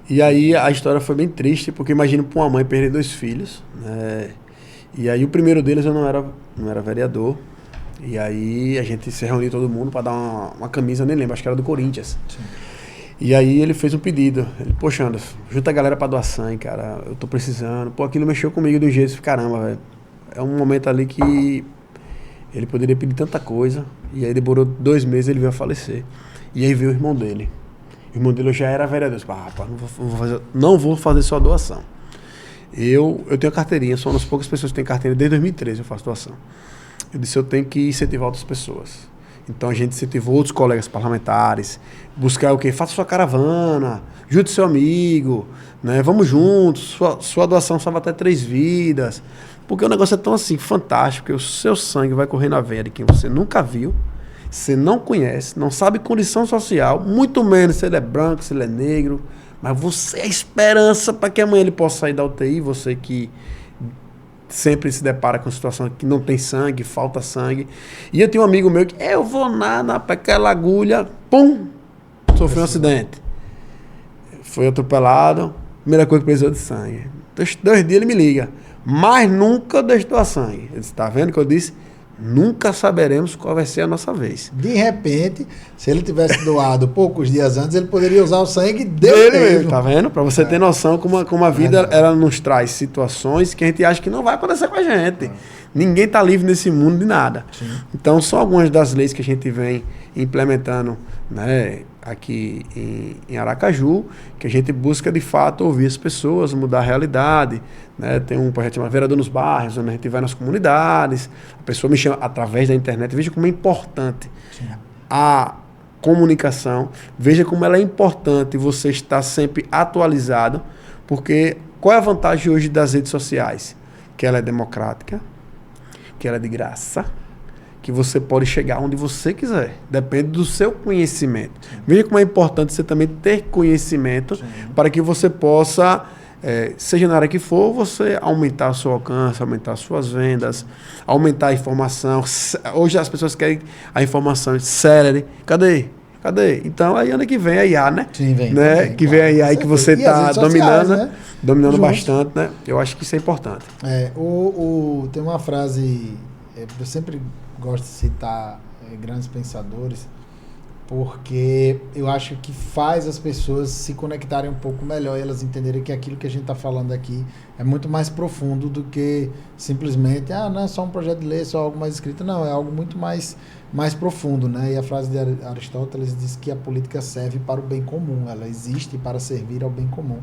E aí a história foi bem triste, porque imagina pra uma mãe perder 2 filhos, né? E aí o primeiro deles eu não era vereador. E aí a gente se reuniu todo mundo para dar uma camisa, nem lembro, acho que era do Corinthians. Sim. E aí ele fez um pedido. Ele, poxa, Anderson, junta a galera para doar sangue, cara. Eu tô precisando. Pô, aquilo mexeu comigo de um jeito, caramba, velho. É um momento ali que ele poderia pedir tanta coisa. E aí demorou 2 meses, ele veio a falecer. E aí veio o irmão dele. O irmão dele já era vereador. Eu disse, rapaz, não vou fazer só doação. Eu tenho carteirinha, sou uma das poucas pessoas que tem carteira. Desde 2013 eu faço doação. Eu disse, eu tenho que incentivar outras pessoas. Então a gente incentivou outros colegas parlamentares, buscar o quê? Faça sua caravana, ajude seu amigo, né? Vamos juntos, sua doação salva até 3 vidas. Porque o negócio é tão assim, fantástico, que o seu sangue vai correr na veia de quem você nunca viu, você não conhece, não sabe condição social, muito menos se ele é branco, se ele é negro, mas você é a esperança para que amanhã ele possa sair da UTI, você que sempre se depara com a situação que não tem sangue, falta sangue. E eu tenho um amigo meu que eu vou nada para aquela agulha, pum, sofreu um acidente. Foi atropelado, primeira coisa que precisou de sangue. 2 dias ele me liga, mas nunca deixou doar sangue. Ele disse, tá vendo que eu disse? Nunca saberemos qual vai ser a nossa vez. De repente, se ele tivesse doado poucos dias antes, ele poderia usar o sangue dele mesmo. Tá vendo? Para você ter noção como a vida ela nos traz situações que a gente acha que não vai acontecer com a gente. Ninguém está livre nesse mundo de nada. Sim. Então, são algumas das leis que a gente vem implementando, né, aqui em Aracaju, que a gente busca, de fato, ouvir as pessoas, mudar a realidade. Né? Tem um projeto chamado Vereador nos Bairros, onde a gente vai nas comunidades, a pessoa me chama através da internet. Veja como é importante a comunicação, veja como ela é importante você estar sempre atualizado, porque qual é a vantagem hoje das redes sociais? Que ela é democrática, que ela é de graça, que você pode chegar onde você quiser. Depende do seu conhecimento. Sim. Veja como é importante você também ter conhecimento. Sim. Para que você possa, seja na área que for, você aumentar o seu alcance, aumentar as suas vendas, aumentar a informação. Hoje as pessoas querem a informação célere. Cadê? Então, aí ano que vem a IA, né? Sim, vem. Né? Vem, que vem a IA que você está dominando, né? Dominando bastante, né? Eu acho que isso é importante. Tem uma frase, eu sempre gosto de citar grandes pensadores, porque eu acho que faz as pessoas se conectarem um pouco melhor e elas entenderem que aquilo que a gente está falando aqui é muito mais profundo do que simplesmente, não é só um projeto de lei, é só algo mais escrito. Não, é algo muito mais profundo, né? E a frase de Aristóteles diz que a política serve para o bem comum, ela existe para servir ao bem comum.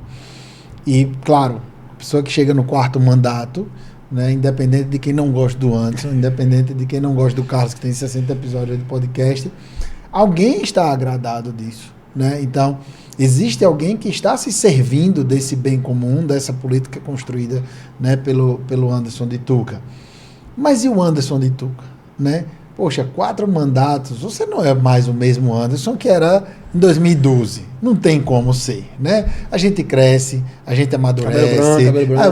E, claro, a pessoa que chega no 4º mandato, né, independente de quem não gosta do Anderson, independente de quem não gosta do Carlos, que tem 60 episódios de podcast, alguém está agradado disso, né? Então, existe alguém que está se servindo desse bem comum, dessa política construída, né, pelo Anderson de Tuca. Mas e o Anderson de Tuca, né? Poxa, 4 mandatos, você não é mais o mesmo Anderson que era em 2012. Não tem como ser, né? A gente cresce, a gente amadurece,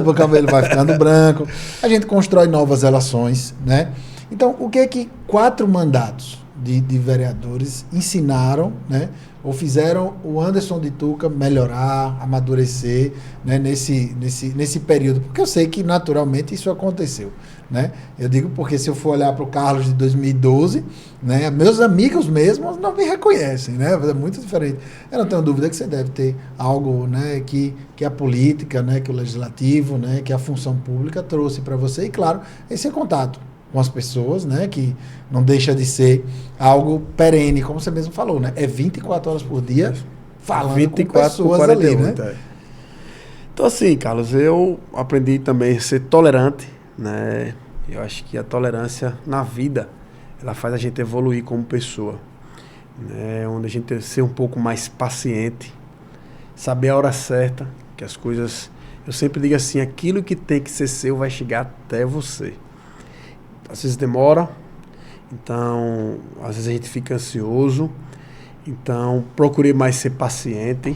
o cabelo vai ficando branco, a gente constrói novas relações, né? Então, o que é que 4 mandatos de vereadores ensinaram, né? Ou fizeram o Anderson de Tuca melhorar, amadurecer, né? nesse período? Porque eu sei que naturalmente isso aconteceu, né? Eu digo porque se eu for olhar para o Carlos de 2012, né? Meus amigos mesmos não me reconhecem, né? É muito diferente. Eu não tenho dúvida que você deve ter algo, né? Que a política, né? Que o legislativo, né? Que a função pública trouxe para você. E claro, esse contato com as pessoas, né, que não deixa de ser algo perene, como você mesmo falou, né? É 24 horas por dia falando 24 com pessoas 48, ali, né? Então, assim, Carlos, eu aprendi também a ser tolerante, né? Eu acho que a tolerância na vida ela faz a gente evoluir como pessoa, né? Onde a gente tem que ser um pouco mais paciente, saber a hora certa, que as coisas... Eu sempre digo assim, aquilo que tem que ser seu vai chegar até você. Às vezes demora, então às vezes a gente fica ansioso, então procure mais ser paciente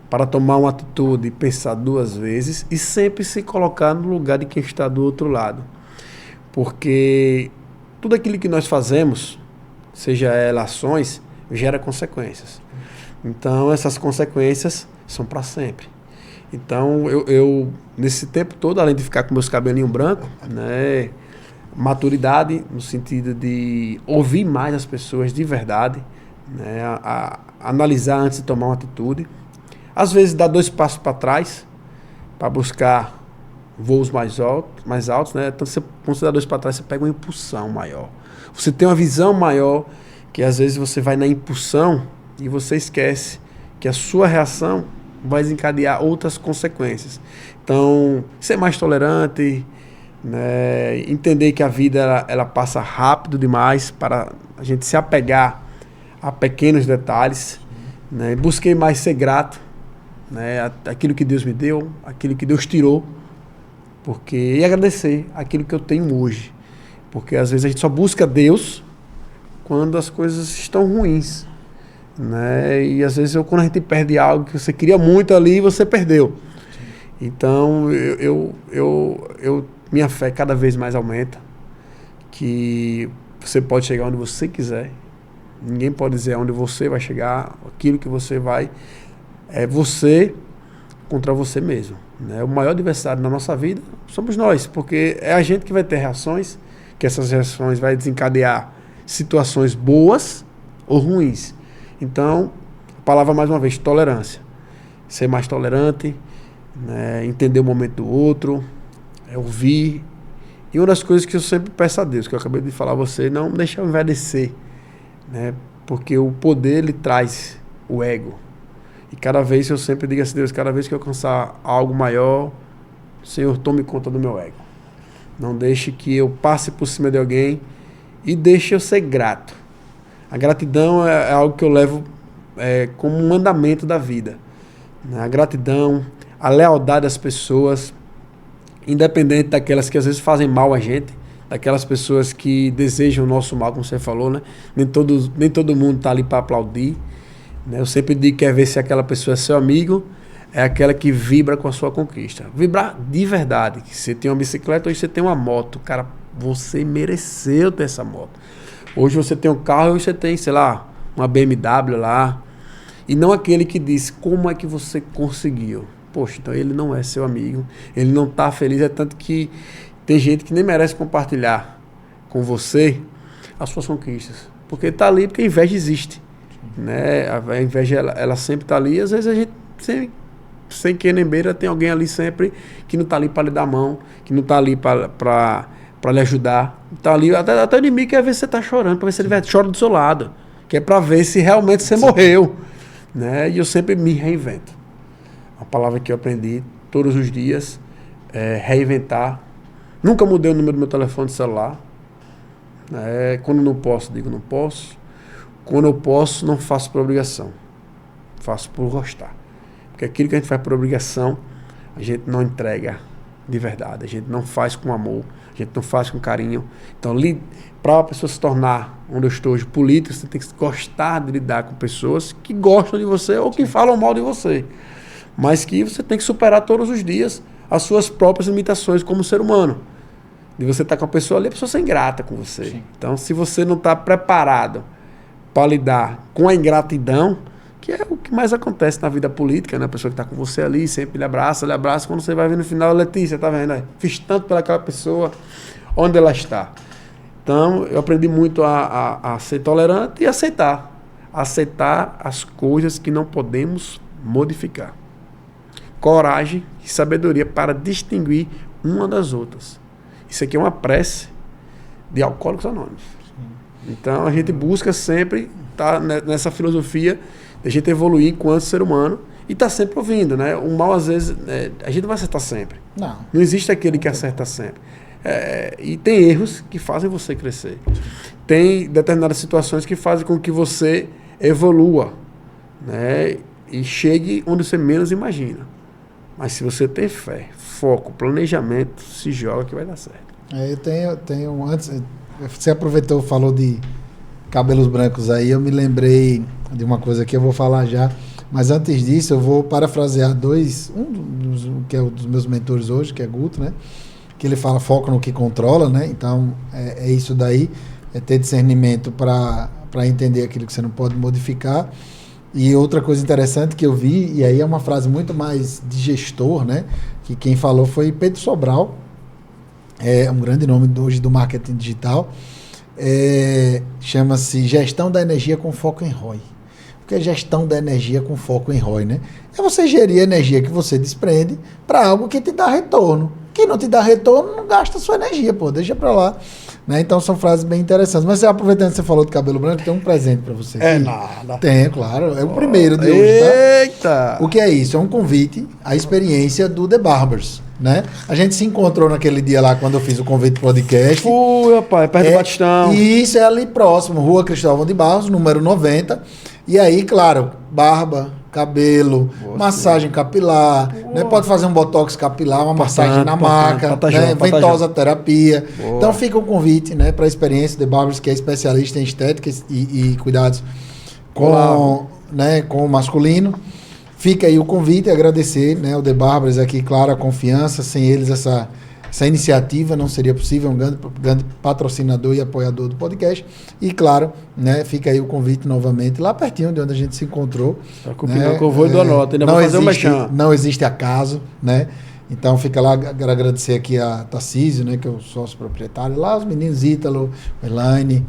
para tomar uma atitude e pensar 2 vezes e sempre se colocar no lugar de quem está do outro lado. Porque tudo aquilo que nós fazemos, seja ações, gera consequências. Então essas consequências são para sempre. Então eu nesse tempo todo, além de ficar com meus cabelinhos brancos, né, maturidade no sentido de ouvir mais as pessoas de verdade, né, a analisar antes de tomar uma atitude. Às vezes dar 2 passos para trás para buscar voos mais altos, né? Então quando você dá 2 para trás, você pega uma impulsão maior. Você tem uma visão maior, que às vezes você vai na impulsão e você esquece que a sua reação vai desencadear outras consequências. Então, ser mais tolerante, né? Entender que a vida ela passa rápido demais para a gente se apegar a pequenos detalhes, né? Busquei mais ser grato, né? Aquilo que Deus me deu, aquilo que Deus tirou, e agradecer aquilo que eu tenho hoje, porque às vezes a gente só busca Deus quando as coisas estão ruins, né? E às vezes quando a gente perde algo que você queria muito ali, você perdeu. Então minha fé cada vez mais aumenta, que você pode chegar onde você quiser, ninguém pode dizer onde você vai chegar, aquilo que você vai, é você contra você mesmo, né? O maior adversário na nossa vida somos nós, porque é a gente que vai ter reações, que essas reações vai desencadear situações boas ou ruins. Então, a palavra mais uma vez, tolerância. Ser mais tolerante, né? Entender o momento do outro, ouvir. E uma das coisas que eu sempre peço a Deus, que eu acabei de falar a você, não deixar eu envelhecer, né? Porque o poder, ele traz o ego. E cada vez eu sempre digo assim, Deus, cada vez que eu alcançar algo maior, Senhor, tome conta do meu ego. Não deixe que eu passe por cima de alguém e deixe eu ser grato. A gratidão é algo que eu levo como um mandamento da vida. A gratidão, a lealdade às pessoas, independente daquelas que às vezes fazem mal a gente, daquelas pessoas que desejam o nosso mal, como você falou, né? Nem todo mundo está ali para aplaudir. Eu sempre digo que quer ver se aquela pessoa é seu amigo, é aquela que vibra com a sua conquista. Vibrar de verdade. Que você tem uma bicicleta, hoje você tem uma moto. Cara, você mereceu ter essa moto. Hoje você tem um carro, hoje você tem, sei lá, uma BMW lá. E não aquele que diz, como é que você conseguiu? Poxa, então ele não é seu amigo, ele não está feliz. É tanto que tem gente que nem merece compartilhar com você as suas conquistas. Porque está ali, porque a inveja existe. Né? A inveja ela sempre está ali, e às vezes a gente sem querer nem beira tem alguém ali sempre que não está ali para lhe dar a mão, que não está ali para lhe ajudar, está ali, até o inimigo quer ver se você está chorando, para ver se ele chora do seu lado, que é para ver se realmente você morreu, né? E eu sempre me reinvento. A palavra que eu aprendi todos os dias é reinventar. Nunca mudei o número do meu telefone de celular. Quando não posso, digo não posso. Quando eu posso, não faço por obrigação. Faço por gostar. Porque aquilo que a gente faz por obrigação, a gente não entrega de verdade. A gente não faz com amor. A gente não faz com carinho. Então, para a pessoa se tornar, onde eu estou hoje, político, você tem que gostar de lidar com pessoas que gostam de você ou que falam mal de você. Mas que você tem que superar todos os dias as suas próprias limitações como ser humano. De você estar com a pessoa ali, a pessoa ser ingrata com você. Sim. Então, se você não está preparado para lidar com a ingratidão, que é o que mais acontece na vida política, né? A pessoa que está com você ali, sempre lhe abraça, quando você vai ver no final, Letícia, tá vendo? Fiz tanto pelaquela pessoa, onde ela está. Então, eu aprendi muito a ser tolerante e aceitar as coisas que não podemos modificar. Coragem e sabedoria para distinguir uma das outras. Isso aqui é uma prece de Alcoólicos Anônimos. Então a gente busca sempre estar nessa filosofia de a gente evoluir enquanto ser humano e estar sempre ouvindo, né? O mal às vezes, a gente não vai acertar sempre. Não existe aquele que acerta sempre. E tem erros que fazem você crescer. Tem determinadas situações que fazem com que você evolua, né? E chegue onde você menos imagina. Mas se você tem fé, foco, planejamento, se joga que vai dar certo. Eu tenho antes, você aproveitou, falou de cabelos brancos aí, eu me lembrei de uma coisa que eu vou falar já, mas antes disso eu vou parafrasear que é um dos meus mentores hoje, que é Guto, né? Que ele fala foco no que controla, né? Então é isso daí, é ter discernimento para entender aquilo que você não pode modificar. E outra coisa interessante que eu vi, e aí é uma frase muito mais de gestor, né? Que quem falou foi Pedro Sobral, é um grande nome hoje do marketing digital, chama-se Gestão da Energia com Foco em ROI. O que é gestão da energia com foco em ROI, né? É você gerir a energia que você desprende para algo que te dá retorno. Quem não te dá retorno, não gasta a sua energia, deixa para lá. Né? Então são frases bem interessantes. Mas aproveitando que você falou do cabelo branco, tem um presente para você aqui. É nada. Tem, claro. É o primeiro de hoje, tá? Eita! O que é isso? É um convite à experiência do The Barbers, né? A gente se encontrou naquele dia lá quando eu fiz o convite podcast. Fui, rapaz, perto do Batistão. Isso, é ali próximo, Rua Cristóvão de Barros, número 90. E aí, claro, barba, cabelo, massagem capilar, né? Pode fazer um botox capilar, uma massagem na maca, né? Ventosa terapia. Boa. Então fica o convite, né, para a experiência The Barbers, que é especialista em estética e cuidados com o masculino. Fica aí o convite, agradecer, né, o The Barbers aqui, claro, a confiança. Sem eles essa iniciativa não seria possível, um grande patrocinador e apoiador do podcast. E claro, né, fica aí o convite novamente, lá pertinho de onde a gente se encontrou. Né, que eu vou e dou nota, ainda vou fazer uma chama. Não existe acaso, né? Então fica lá, quero agradecer aqui a Tarcísio, né, que é o sócio proprietário, lá os meninos Ítalo, Elaine,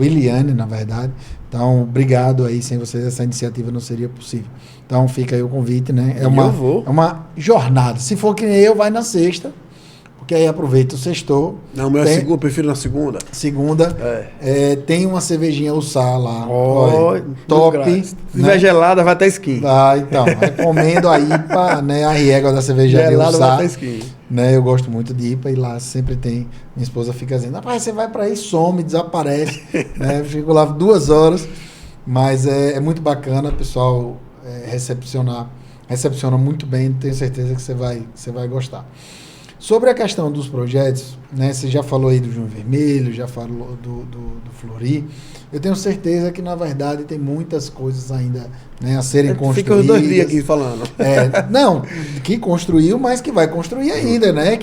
Williane, na verdade. Então, obrigado aí, sem vocês essa iniciativa não seria possível. Então, fica aí o convite, né? É uma jornada. Se for que nem eu, vai na sexta, porque aí aproveita o sextou. Não, mas eu prefiro na segunda. Segunda. Tem uma cervejinha Ussá lá. Top. Se tiver gelada, vai até skin. Então, recomendo a IPA, né? A riega da cervejaria gelada Ussá. Vai até skin. Né, eu gosto muito de IPA e lá sempre tem. Minha esposa fica dizendo: rapaz, você vai para aí, some, desaparece. Né, eu fico lá 2 horas, mas é muito bacana, o pessoal recepciona muito bem, tenho certeza que você vai gostar. Sobre a questão dos projetos, né, você já falou aí do Junho Vermelho, já falou do Flori. Eu tenho certeza que, na verdade, tem muitas coisas ainda, né, a serem construídas. Fica os 2 dias aqui falando. Não, que construiu, mas que vai construir ainda, né?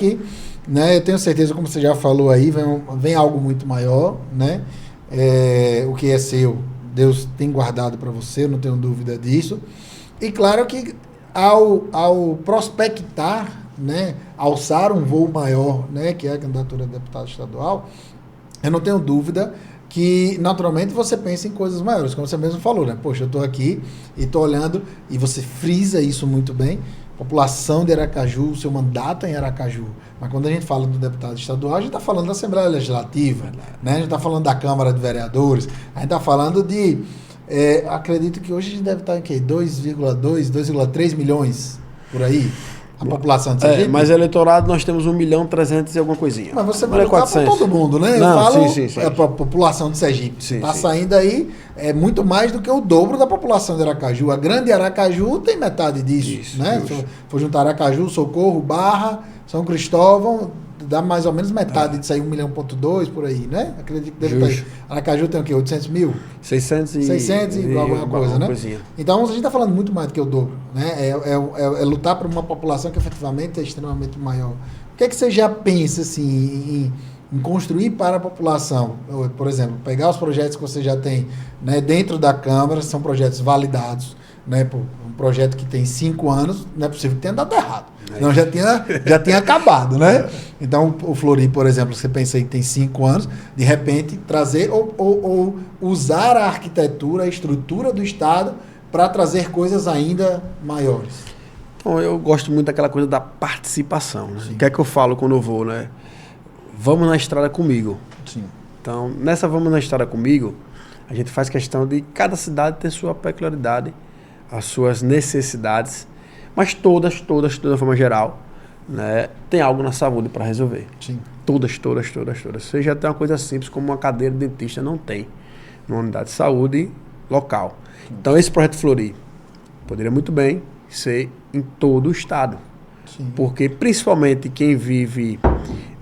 Eu tenho certeza, como você já falou aí, vem algo muito maior, né? O que é seu, Deus tem guardado para você, eu não tenho dúvida disso. E claro que ao prospectar, né, alçar um voo maior, né, que é a candidatura a deputado estadual, eu não tenho dúvida que naturalmente você pensa em coisas maiores, como você mesmo falou, né? Poxa, eu estou aqui e estou olhando, e você frisa isso muito bem, população de Aracaju, o seu mandato é em Aracaju. Mas quando a gente fala do deputado estadual, a gente está falando da Assembleia Legislativa, né? A gente está falando da Câmara de Vereadores, a gente está falando de... acredito que hoje a gente deve estar em quê? 2,2, 2,3 milhões por aí. A população de Sergipe. Mas eleitorado nós temos 1.300.000 e alguma coisinha. Mas você vai lutar por todo mundo, né? Não, eu falo sim. a população de Sergipe. Está saindo aí muito mais do que o dobro da população de Aracaju. A grande Aracaju tem metade disso. Né? Se for juntar Aracaju, Socorro, Barra, São Cristóvão, dá mais ou menos metade disso aí, 1,2 milhão por aí, né? Acredito que deve estar aí. Aracaju tem o quê? 800 mil? 600 e alguma coisa, né? Coisinha. Então a gente está falando muito mais do que o dobro, né? É lutar por uma população que efetivamente é extremamente maior. O que é que você já pensa, assim, em construir para a população? Por exemplo, pegar os projetos que você já tem, né, dentro da Câmara, são projetos validados, né? Um projeto que tem 5 anos, não é possível que tenha dado errado. Não, já tinha acabado, né? Então, o Flori, por exemplo, você pensa aí que tem 5 anos, de repente trazer ou usar a arquitetura, a estrutura do Estado para trazer coisas ainda maiores. Bom, eu gosto muito daquela coisa da participação. Né? O que é que eu falo quando eu vou, né? Vamos na estrada comigo. Sim. Então, nessa Vamos na estrada comigo, a gente faz questão de cada cidade ter sua peculiaridade, as suas necessidades, mas todas, de uma forma geral, né, tem algo na saúde para resolver. Sim. Todas. Seja até uma coisa simples como uma cadeira de dentista não tem numa unidade de saúde local. Então esse projeto Flori poderia muito bem ser em todo o estado. Sim. Porque principalmente quem vive,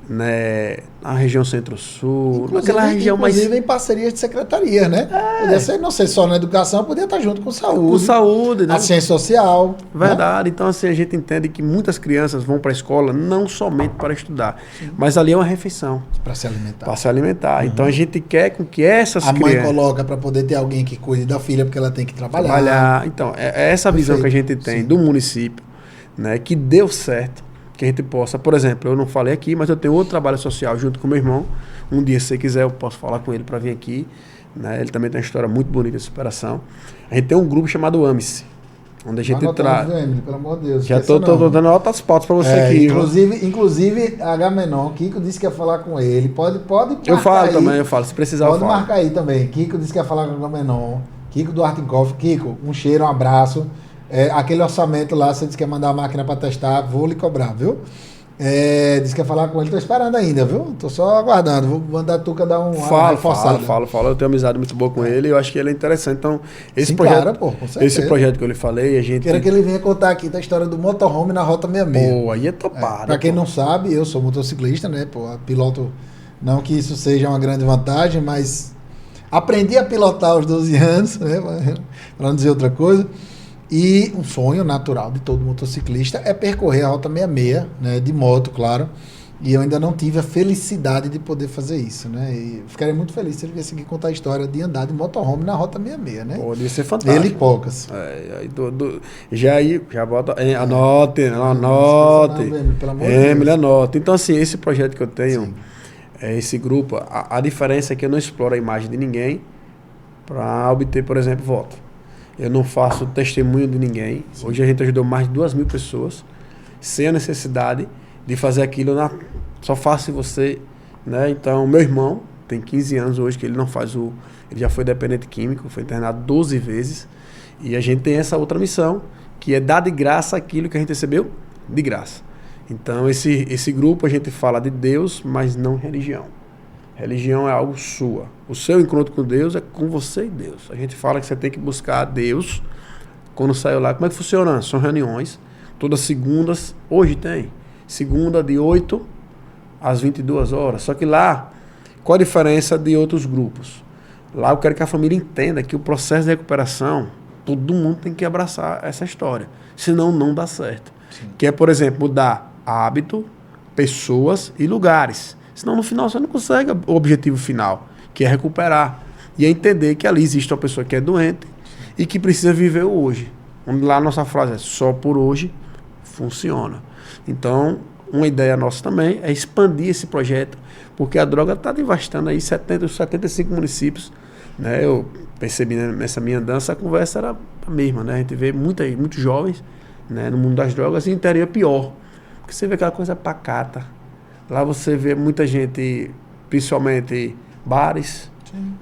né, na região centro-sul, naquela região mais... Inclusive em parcerias de secretaria, né? Podia ser, não sei, só na educação, podia estar junto com saúde. Com saúde, né? A ciência social. Verdade. Né? Então, assim, a gente entende que muitas crianças vão para a escola não somente para estudar, mas ali é uma refeição. Para se alimentar. Para se alimentar. Então, a gente quer com que essas crianças... A mãe coloca para poder ter alguém que cuide da filha, porque ela tem que trabalhar. Então, é essa visão que a gente tem do município, né, que deu certo, que a gente possa, por exemplo, eu não falei aqui, mas eu tenho outro trabalho social junto com meu irmão. Um dia, se você quiser, eu posso falar com ele para vir aqui. Né? Ele também tem uma história muito bonita de superação. A gente tem um grupo chamado AMICE, onde a gente traz... Pelo amor de Deus. Já estou dando altas pautas para você aqui. Inclusive, Agamenon, Kiko disse que ia falar com ele. Pode eu falo aí. também, eu falo. Se precisar, pode eu falo. Marcar aí também. Kiko disse que ia falar com o Agamenon. Kiko do Art Coffee. Kiko, um cheiro, um abraço. Aquele orçamento lá, você disse que ia mandar a máquina para testar, vou lhe cobrar, viu? Disse que ia falar com ele, tô esperando ainda, viu? Tô só aguardando, vou mandar a Tuca dar uma reforçada. Falo, eu tenho amizade muito boa com ele, eu acho que ele é interessante. Então, esse Sim, projeto, cara, pô, com certeza. esse projeto que eu lhe falei, a gente... Quero que ele venha contar aqui da história do motorhome na Rota 66. Pô, aí é topado. Pra quem não sabe, eu sou motociclista, né? Pô, piloto, não que isso seja uma grande vantagem, mas aprendi a pilotar aos 12 anos, né? Pra não dizer outra coisa. E um sonho natural de todo motociclista é percorrer a Rota 66, né, de moto, claro. E eu ainda não tive a felicidade de poder fazer isso, né? E ficaria muito feliz se ele viesse aqui contar a história de andar de motorhome na Rota 66, né? Pode ser fantástico. Ele e poucas. Já bota... Anote. Pelo amor de Deus. Anote. Então, assim, esse projeto que eu tenho, esse grupo, a diferença é que eu não exploro a imagem de ninguém para obter, por exemplo, voto. Eu não faço testemunho de ninguém. Hoje a gente ajudou mais de 2.000 pessoas sem a necessidade de fazer aquilo só faço se você, né? Então, meu irmão tem 15 anos hoje que ele não faz ele já foi dependente químico, foi internado 12 vezes. E a gente tem essa outra missão, que é dar de graça aquilo que a gente recebeu de graça. Então, esse grupo a gente fala de Deus, mas não religião. Religião é algo sua. O seu encontro com Deus é com você e Deus. A gente fala que você tem que buscar Deus quando saiu lá. Como é que funciona? São reuniões, todas segundas. Hoje tem. Segunda de 8 às 22 horas. Só que lá, qual a diferença de outros grupos? Lá eu quero que a família entenda que o processo de recuperação, todo mundo tem que abraçar essa história. Senão não dá certo. Sim. Que é, por exemplo, mudar hábito, pessoas e lugares. Senão, no final, você não consegue o objetivo final, que é recuperar. E é entender que ali existe uma pessoa que é doente e que precisa viver o hoje. Onde lá a nossa frase é só por hoje funciona. Então, uma ideia nossa também é expandir esse projeto, porque a droga está devastando aí 75 municípios. Né? Eu percebi nessa minha andança, a conversa era a mesma. Né? A gente vê muitos jovens, né, no mundo das drogas, e o interior é pior. Porque você vê aquela coisa pacata. Lá você vê muita gente, principalmente bares,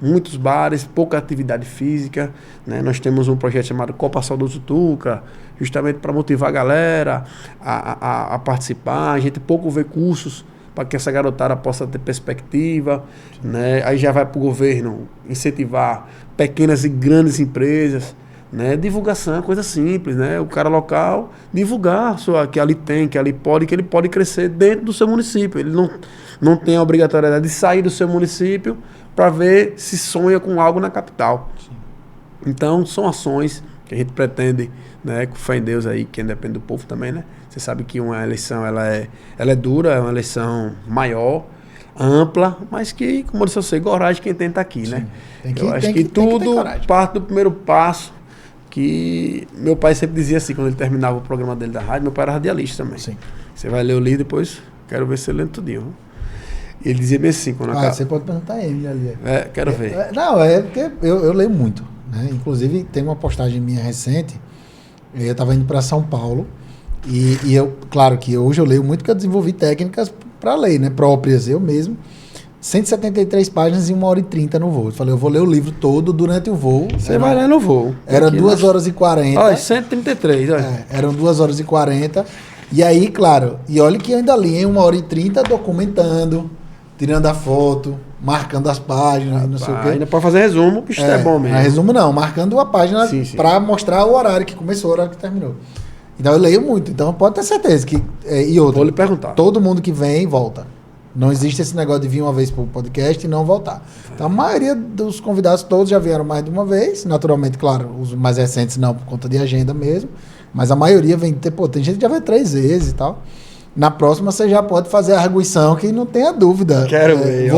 muitos bares, pouca atividade física. Né? Nós temos um projeto chamado Copa Saudoso Tuca, justamente para motivar a galera a participar. A gente pouco vê cursos para que essa garotada possa ter perspectiva. Né? Aí já vai para o governo incentivar pequenas e grandes empresas. Né? Divulgação é coisa simples, né? O cara local divulgar que ali tem, que ele pode crescer dentro do seu município. Ele não tem a obrigatoriedade de sair do seu município para ver se sonha com algo na capital. Sim. Então, são ações que a gente pretende, né, com fé em Deus aí, que depende do povo também, né? Você sabe que uma eleição ela é dura, é uma eleição maior, ampla, mas que, como eu disse, eu sei, coragem quem tenta aqui, né? Eu acho que tudo parte do primeiro passo. Que meu pai sempre dizia assim, quando ele terminava o programa dele da rádio, meu pai era radialista também. Sim. Você vai ler o livro depois, quero ver se você lê tudinho. E ele dizia bem assim, quando você pode perguntar a ele ali. Quero ver. Porque eu leio muito, né? Inclusive tem uma postagem minha recente, eu estava indo para São Paulo, e eu, claro que hoje eu leio muito porque eu desenvolvi técnicas para ler, né? Próprias, eu mesmo. 173 páginas em 1h30 no voo. Eu falei, eu vou ler o livro todo durante o voo. Você vai ler no voo. Era 2h40. Olha, 133. Olha. Eram 2h40. E aí, claro, e olha que eu ainda li em 1h30 documentando, tirando a foto, marcando as páginas, não sei o quê. Ainda pode fazer resumo, que isso é bom mesmo. Resumo não, marcando a página Sim. para mostrar o horário que começou, o horário que terminou. Então eu leio muito, então pode ter certeza que... e outra, vou lhe perguntar. Todo mundo que vem, volta. Não existe esse negócio de vir uma vez para o podcast e não voltar. Então a maioria dos convidados todos já vieram mais de uma vez, naturalmente, claro, os mais recentes não, por conta de agenda mesmo, mas a maioria vem, tem gente que já veio 3 vezes e tal. Na próxima você já pode fazer a arguição que não tenha dúvida. Quero ver.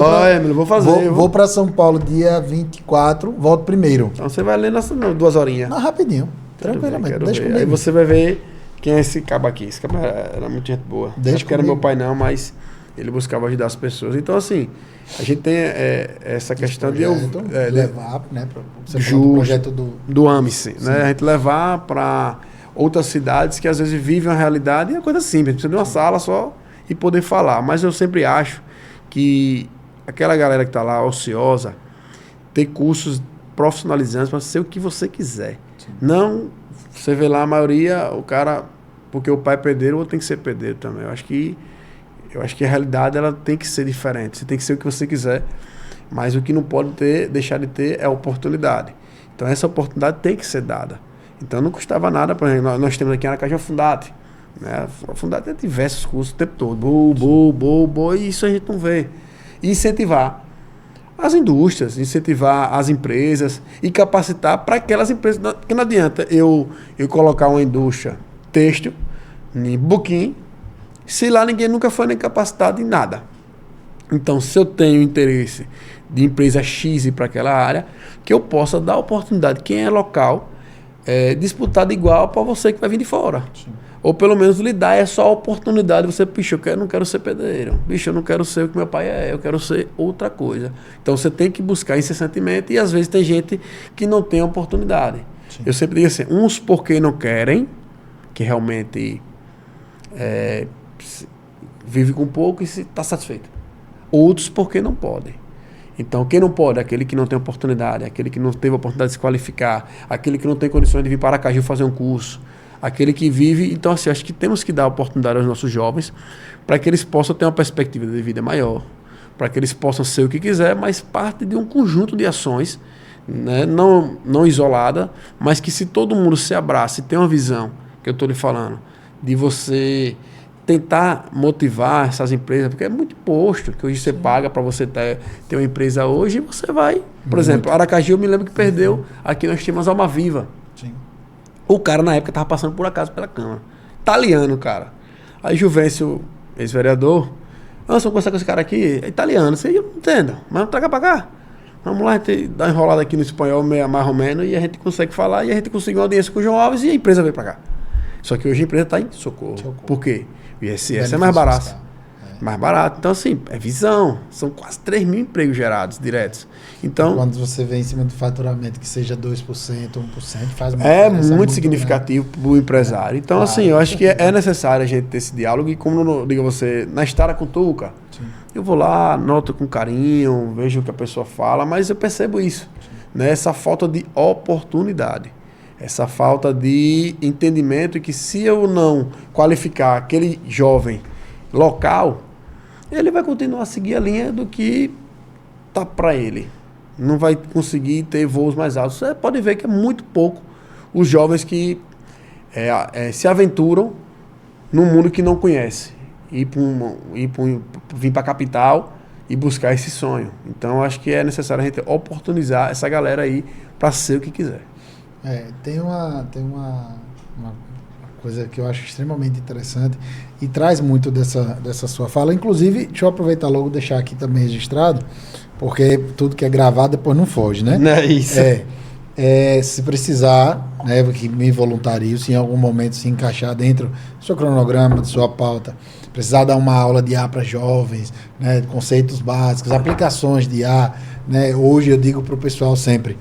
Vou fazer. Vou para São Paulo dia 24, volto primeiro. Então você vai ler nas 2 horinhas. Não, rapidinho. Tranquilamente. Deixa comigo. Aí você vai ver quem é esse cabo aqui. Esse cabo era muito gente boa. Deixa que era meu pai não, mas ele buscava ajudar as pessoas. Então assim, a gente tem essa questão projeto, de levar, né, para o projeto do AMICE, né? A gente levar para outras cidades que às vezes vivem a realidade e é coisa simples, precisa de uma sala só e poder falar. Mas eu sempre acho que aquela galera que está lá ociosa ter cursos profissionalizantes para ser o que você quiser. Sim. Não, você vê lá a maioria, o cara, porque o pai é pedreiro, o outro tem que ser pedreiro também. Eu acho que a realidade ela tem que ser diferente. Você tem que ser o que você quiser, mas o que não pode deixar de ter é a oportunidade. Então essa oportunidade tem que ser dada. Então não custava nada, por exemplo, nós temos aqui na Aracaju a Fundate. Né? A Fundate tem diversos cursos o tempo todo, e isso a gente não vê. E incentivar as indústrias, incentivar as empresas e capacitar para aquelas empresas, porque não adianta eu colocar uma indústria têxtil em Buquim, se lá ninguém nunca foi nem capacitado em nada. Então, se eu tenho interesse de empresa X ir para aquela área, que eu possa dar oportunidade, quem é local, disputado igual para você que vai vir de fora. Sim. Ou pelo menos lhe dar essa oportunidade. Você, bicho, eu não quero ser pedreiro. Bicho, eu não quero ser o que meu pai é. Eu quero ser outra coisa. Então você tem que buscar incessantemente e às vezes tem gente que não tem oportunidade. Sim. Eu sempre digo assim, uns porque não querem, que realmente vive com pouco e está satisfeito. Outros porque não podem. Então, quem não pode? Aquele que não tem oportunidade, aquele que não teve a oportunidade de se qualificar, aquele que não tem condições de vir para Aracaju fazer um curso, aquele que vive... Então, assim, acho que temos que dar oportunidade aos nossos jovens para que eles possam ter uma perspectiva de vida maior, para que eles possam ser o que quiser, mas parte de um conjunto de ações, né? Não isolada, mas que se todo mundo se abraça e tem uma visão, que eu estou lhe falando, de você... tentar motivar essas empresas, porque é muito imposto que hoje você paga para você ter uma empresa hoje e você vai. Por exemplo, Aracaju, eu me lembro que perdeu, aqui nós tínhamos Alma Viva. Sim. O cara na época estava passando por acaso pela Câmara. Italiano, cara. Aí Juvencio, ex-vereador, vamos conversar com esse cara aqui, é italiano, você não entende, mas não traga para cá. Vamos lá, a gente dá uma enrolada aqui no espanhol, mais ou menos, e a gente consegue falar, e a gente conseguiu uma audiência com o João Alves e a empresa veio para cá. Só que hoje a empresa está em Socorro. Por quê? O ISS é mais barato. Mais barato. Então, assim, é visão. São quase 3 mil empregos gerados diretos. Então, quando você vem em cima do faturamento que seja 2%, 1%, faz muito. É muito significativo para o empresário. Então, claro, assim, eu acho que é necessário a gente ter esse diálogo. E como eu digo a você, na Estrada com Tuca, eu vou lá, noto com carinho, vejo o que a pessoa fala, mas eu percebo isso. Né? Essa falta de oportunidade. Essa falta de entendimento que se eu não qualificar aquele jovem local, ele vai continuar a seguir a linha do que tá para ele. Não vai conseguir ter voos mais altos. Você pode ver que é muito pouco os jovens que se aventuram num mundo que não conhece. Vir para a capital e buscar esse sonho. Então, acho que é necessário a gente oportunizar essa galera aí para ser o que quiser. Tem uma coisa que eu acho extremamente interessante e traz muito dessa sua fala. Inclusive, deixa eu aproveitar logo e deixar aqui também registrado, porque tudo que é gravado depois não foge, né? Não é isso. Se precisar, né, que me voluntario, se em algum momento se encaixar dentro do seu cronograma, da sua pauta, precisar dar uma aula de IA para jovens, né, conceitos básicos, aplicações de IA, né? Hoje eu digo para o pessoal sempre...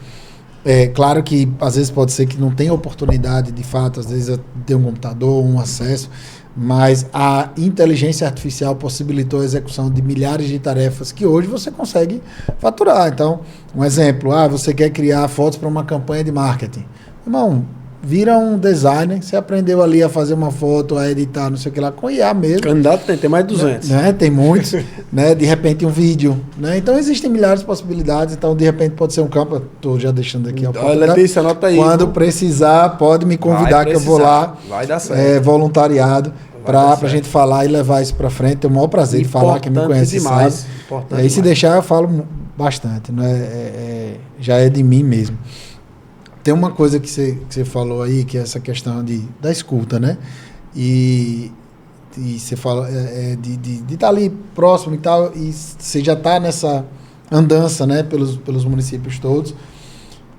claro que às vezes pode ser que não tenha oportunidade de fato, às vezes ter um computador, um acesso, mas a inteligência artificial possibilitou a execução de milhares de tarefas que hoje você consegue faturar. Então, um exemplo, você quer criar fotos para uma campanha de marketing. Irmão, vira um designer, você aprendeu ali a fazer uma foto, a editar, não sei o que lá, com IA mesmo. Candidato tem mais de 200. Né? Tem muitos, né? De repente um vídeo, né? Então existem milhares de possibilidades, então de repente pode ser um campo, estou já deixando aqui a oportunidade. Letícia, anota aí. Quando precisar, pode me convidar que eu vou lá. Vai dar certo. Voluntariado, para a gente falar e levar isso para frente. Tenho o maior prazer de falar, quem me conhece demais. sabe. E aí se deixar eu falo bastante, né? Já é de mim mesmo. Tem uma coisa que você falou aí, que é essa questão da escuta, né? E você fala de estar ali próximo e tal, e você já está nessa andança, né? Pelos municípios todos.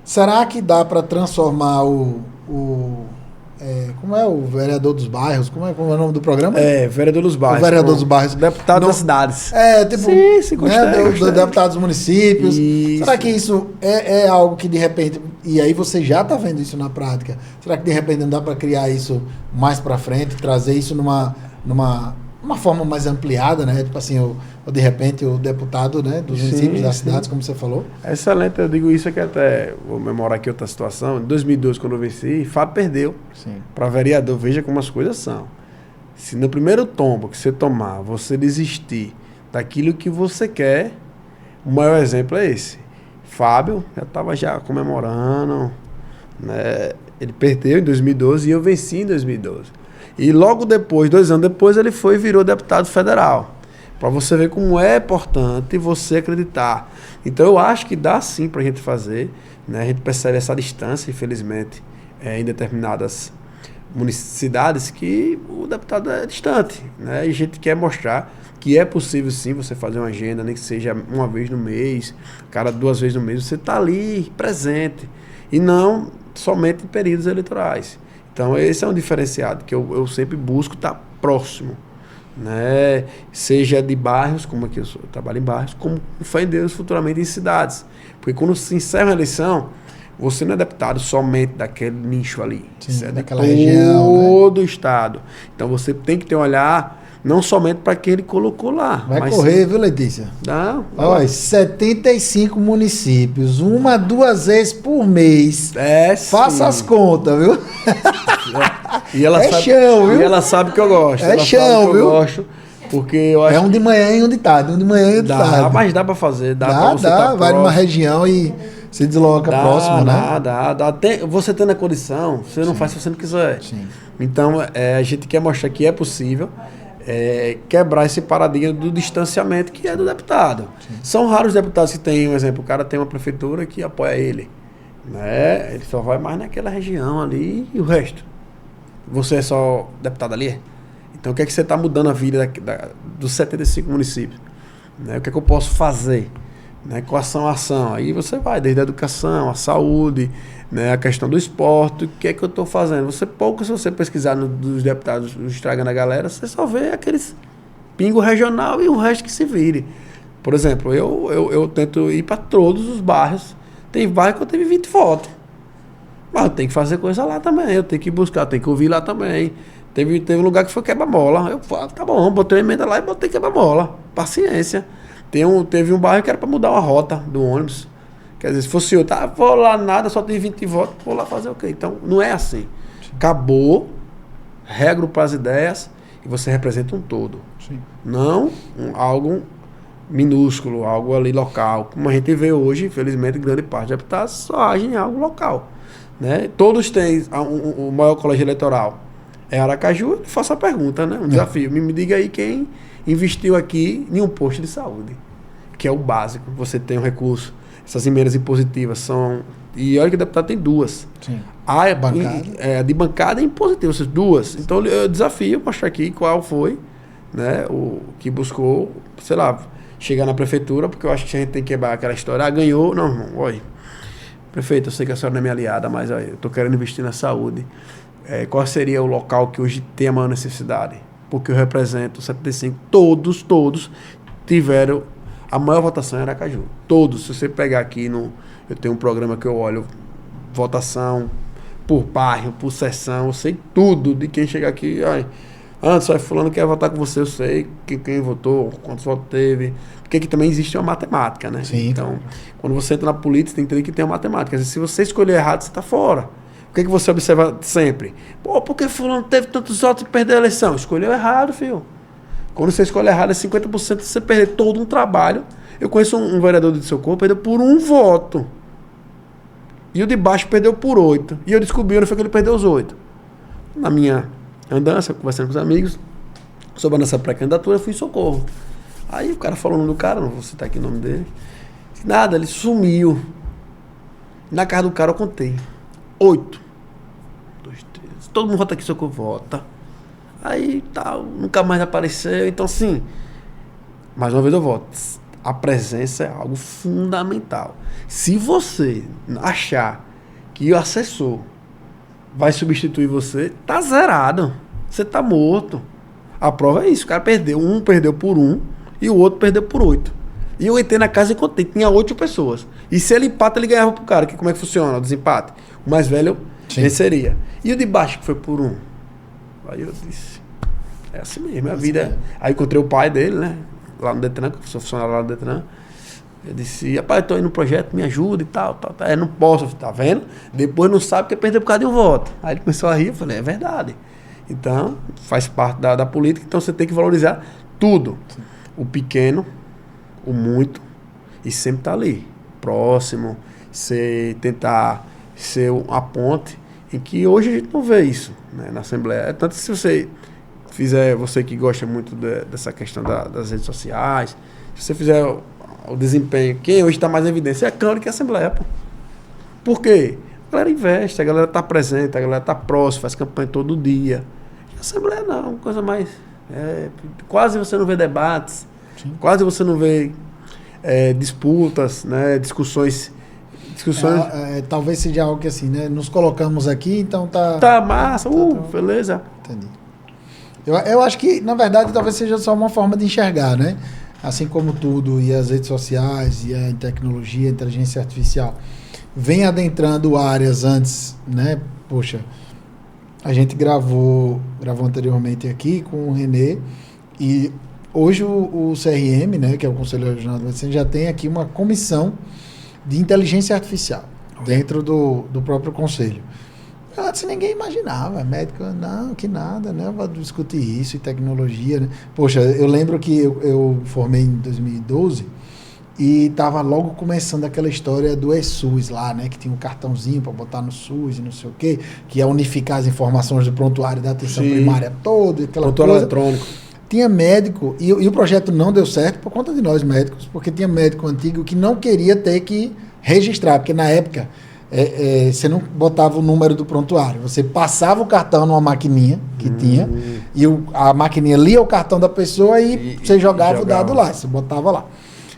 Será que dá para transformar como é o vereador dos bairros? Como é o nome do programa? Vereador dos bairros. O vereador dos bairros. Deputado das cidades. Sim, gostei. Do deputado dos municípios. Isso. Será que isso é algo que de repente... E aí você já está vendo isso na prática. Será que de repente não dá para criar isso mais para frente, trazer isso numa forma mais ampliada, né? Tipo assim, ou de repente o deputado, né, dos municípios, das cidades, como você falou? É excelente, eu digo isso aqui até, vou memorar aqui outra situação. Em 2012, quando eu venci, Fábio perdeu para vereador. Veja como as coisas são. Se no primeiro tombo que você tomar, você desistir daquilo que você quer, o maior exemplo é esse. Fábio já estava comemorando, né? Ele perdeu em 2012 e eu venci em 2012. E logo depois, 2 anos depois, ele foi e virou deputado federal. Para você ver como é importante você acreditar. Então eu acho que dá sim para a gente fazer, né? A gente percebe essa distância, infelizmente, em determinadas cidades que o deputado é distante, né? E a gente quer mostrar que é possível sim você fazer uma agenda, nem que seja uma vez no mês, 2 vezes no mês, você está ali presente. E não somente em períodos eleitorais. Então esse é um diferenciado que eu sempre busco estar próximo, né? Seja de bairros, como aqui eu trabalho em bairros, como fé em Deus futuramente em cidades. Porque quando se encerra uma eleição, você não é deputado somente daquele nicho ali. Sim, você é daquela de região, todo o estado. Então você tem que ter um olhar não somente para quem ele colocou lá. Vai correr, viu, Letícia? Não. Olha, 75 municípios, 2 vezes por mês. Faça as contas, viu? E ela sabe, chão, viu? E ela sabe que eu gosto. É chão, viu? Eu gosto, porque eu acho um de manhã e um de tarde, de tarde. Mas dá para fazer, dá, vai numa região e se desloca próximo, né? Dá. Você tendo a condição, você não faz se você não quiser. Sim. Então, a gente quer mostrar que é possível quebrar esse paradigma do distanciamento que é do deputado. Sim. São raros deputados que têm, um exemplo, o cara tem uma prefeitura que apoia ele, né? Ele só vai mais naquela região ali e o resto. Você é só deputado ali? Então, o que é que você está mudando a vida dos 75 municípios? Né? O que é que eu posso fazer? Né? Com ação a ação. Aí você vai, desde a educação, a saúde, né? A questão do esporte. O que é que eu estou fazendo? Se você pesquisar dos deputados estragando a galera, você só vê aqueles pingo regional e o resto que se vire. Por exemplo, eu tento ir para todos os bairros. Tem bairro que eu tenho 20 votos. Mas eu tenho que fazer coisa lá também. Eu tenho que buscar, tenho que ouvir lá também. Teve um lugar que foi quebra-mola. Eu falo, tá bom, botei uma emenda lá e botei quebra-mola. Paciência. Teve um bairro que era para mudar uma rota do ônibus. Quer dizer, se fosse eu, vou lá nada, só tem 20 votos, vou lá fazer o quê? Então, não é assim. Acabou, reagrupar as ideias e você representa um todo. Sim. Não algo minúsculo, algo ali local. Como a gente vê hoje, infelizmente, grande parte dos deputados só agem em algo local. Né? Todos têm o maior colégio eleitoral. É Aracaju, eu faço a pergunta, né? Um desafio. Me diga aí quem investiu aqui em um posto de saúde, que é o básico. Você tem um recurso. Essas emendas impositivas são... E olha que o deputado tem 2. Sim. A bancada. De bancada é impositiva, essas 2. Então eu desafio mostrar aqui qual foi, né, o que buscou, sei lá, chegar na prefeitura, porque eu acho que a gente tem que quebrar aquela história. Ganhou. Não, irmão, olha. Prefeito, eu sei que a senhora não é minha aliada, mas olha, eu estou querendo investir na saúde. Qual seria o local que hoje tem a maior necessidade? Porque eu represento 75, todos tiveram a maior votação em Aracaju. Todos. Se você pegar aqui, eu tenho um programa que eu olho votação por bairro, por seção, eu sei tudo de quem chega aqui. Anderson, fulano quer votar com você, eu sei quem votou, quantos votos teve. Porque aqui também existe uma matemática, né? Sim. Então, quando você entra na política, tem que entender que tem uma matemática. Se você escolher errado, você está fora. O que você observa sempre? Pô, por que fulano teve tantos votos e perdeu a eleição? Escolheu errado, filho. Quando você escolhe errado, é 50% de você perder todo um trabalho. Eu conheço um vereador de Socorro, perdeu por 1 voto. E o de baixo perdeu por 8. E eu descobri onde foi que ele perdeu os 8. Na minha andança, conversando com os amigos, sobre a nossa pré-candidatura, eu fui em Socorro. Aí o cara falou o nome do cara, não vou citar aqui o nome dele. Nada, ele sumiu. Na casa do cara eu contei. 8. 2, 3. Todo mundo vota aqui, Socorro vota. Aí tal, nunca mais apareceu. Então, assim, mais uma vez eu voto. A presença é algo fundamental. Se você achar que o assessor vai substituir você, tá zerado. Você tá morto. A prova é isso. O cara perdeu. Um perdeu por 1 e o outro perdeu por 8. E eu entrei na casa e contei. Tinha 8 pessoas. E se ele empata, ele ganhava pro cara. Que como é que funciona o desempate? O mais velho venceria. E o de baixo, que foi por 1? Aí eu disse, é assim mesmo, a vida. Aí encontrei o pai dele, né? Lá no Detran, que eu sou funcionário lá no Detran. Eu disse, rapaz, eu tô aí no projeto, me ajuda e tal. É, não posso, tá vendo? Depois não sabe que perdeu por causa de um voto. Aí ele começou a rir, eu falei, é verdade. Então, faz parte da política, então você tem que valorizar tudo. O pequeno, o muito, e sempre tá ali, próximo, você tentar ser a ponte, em que hoje a gente não vê isso, né, na Assembleia. Tanto que se você fizer, você que gosta muito dessa questão das redes sociais, se você fizer o desempenho, quem hoje está mais em evidência é a Câmara que a Assembleia, pô. Por quê? A galera investe, a galera está presente, a galera está próxima, faz campanha todo dia. A Assembleia não, coisa mais... quase você não vê debates, sim, quase você não vê disputas, né, discussões... talvez seja algo que assim, né? Nos colocamos aqui, então tá... Tá massa, beleza. Entendi. Eu acho que, na verdade, talvez seja só uma forma de enxergar, né? Assim como tudo, e as redes sociais, e a tecnologia, a inteligência artificial, vem adentrando áreas antes, né? Poxa, a gente gravou anteriormente aqui com o Renê, e hoje o CRM, né, que é o Conselho Regional de Medicina, já tem aqui uma comissão de inteligência artificial dentro do próprio Conselho. Antes ninguém imaginava, médico, não, que nada, né? Vou discutir isso e tecnologia, né? Poxa, eu lembro que eu formei em 2012 e estava logo começando aquela história do eSUS lá, né? Que tinha um cartãozinho para botar no SUS e não sei o quê, que ia unificar as informações do prontuário da atenção primária todo, aquela prontuário coisa. Eletrônico. Tinha médico, e o projeto não deu certo por conta de nós médicos, porque tinha médico antigo que não queria ter que registrar, porque na época você não botava o número do prontuário, você passava o cartão numa maquininha que tinha, e a maquininha lia o cartão da pessoa e você jogava o dado lá, você botava lá.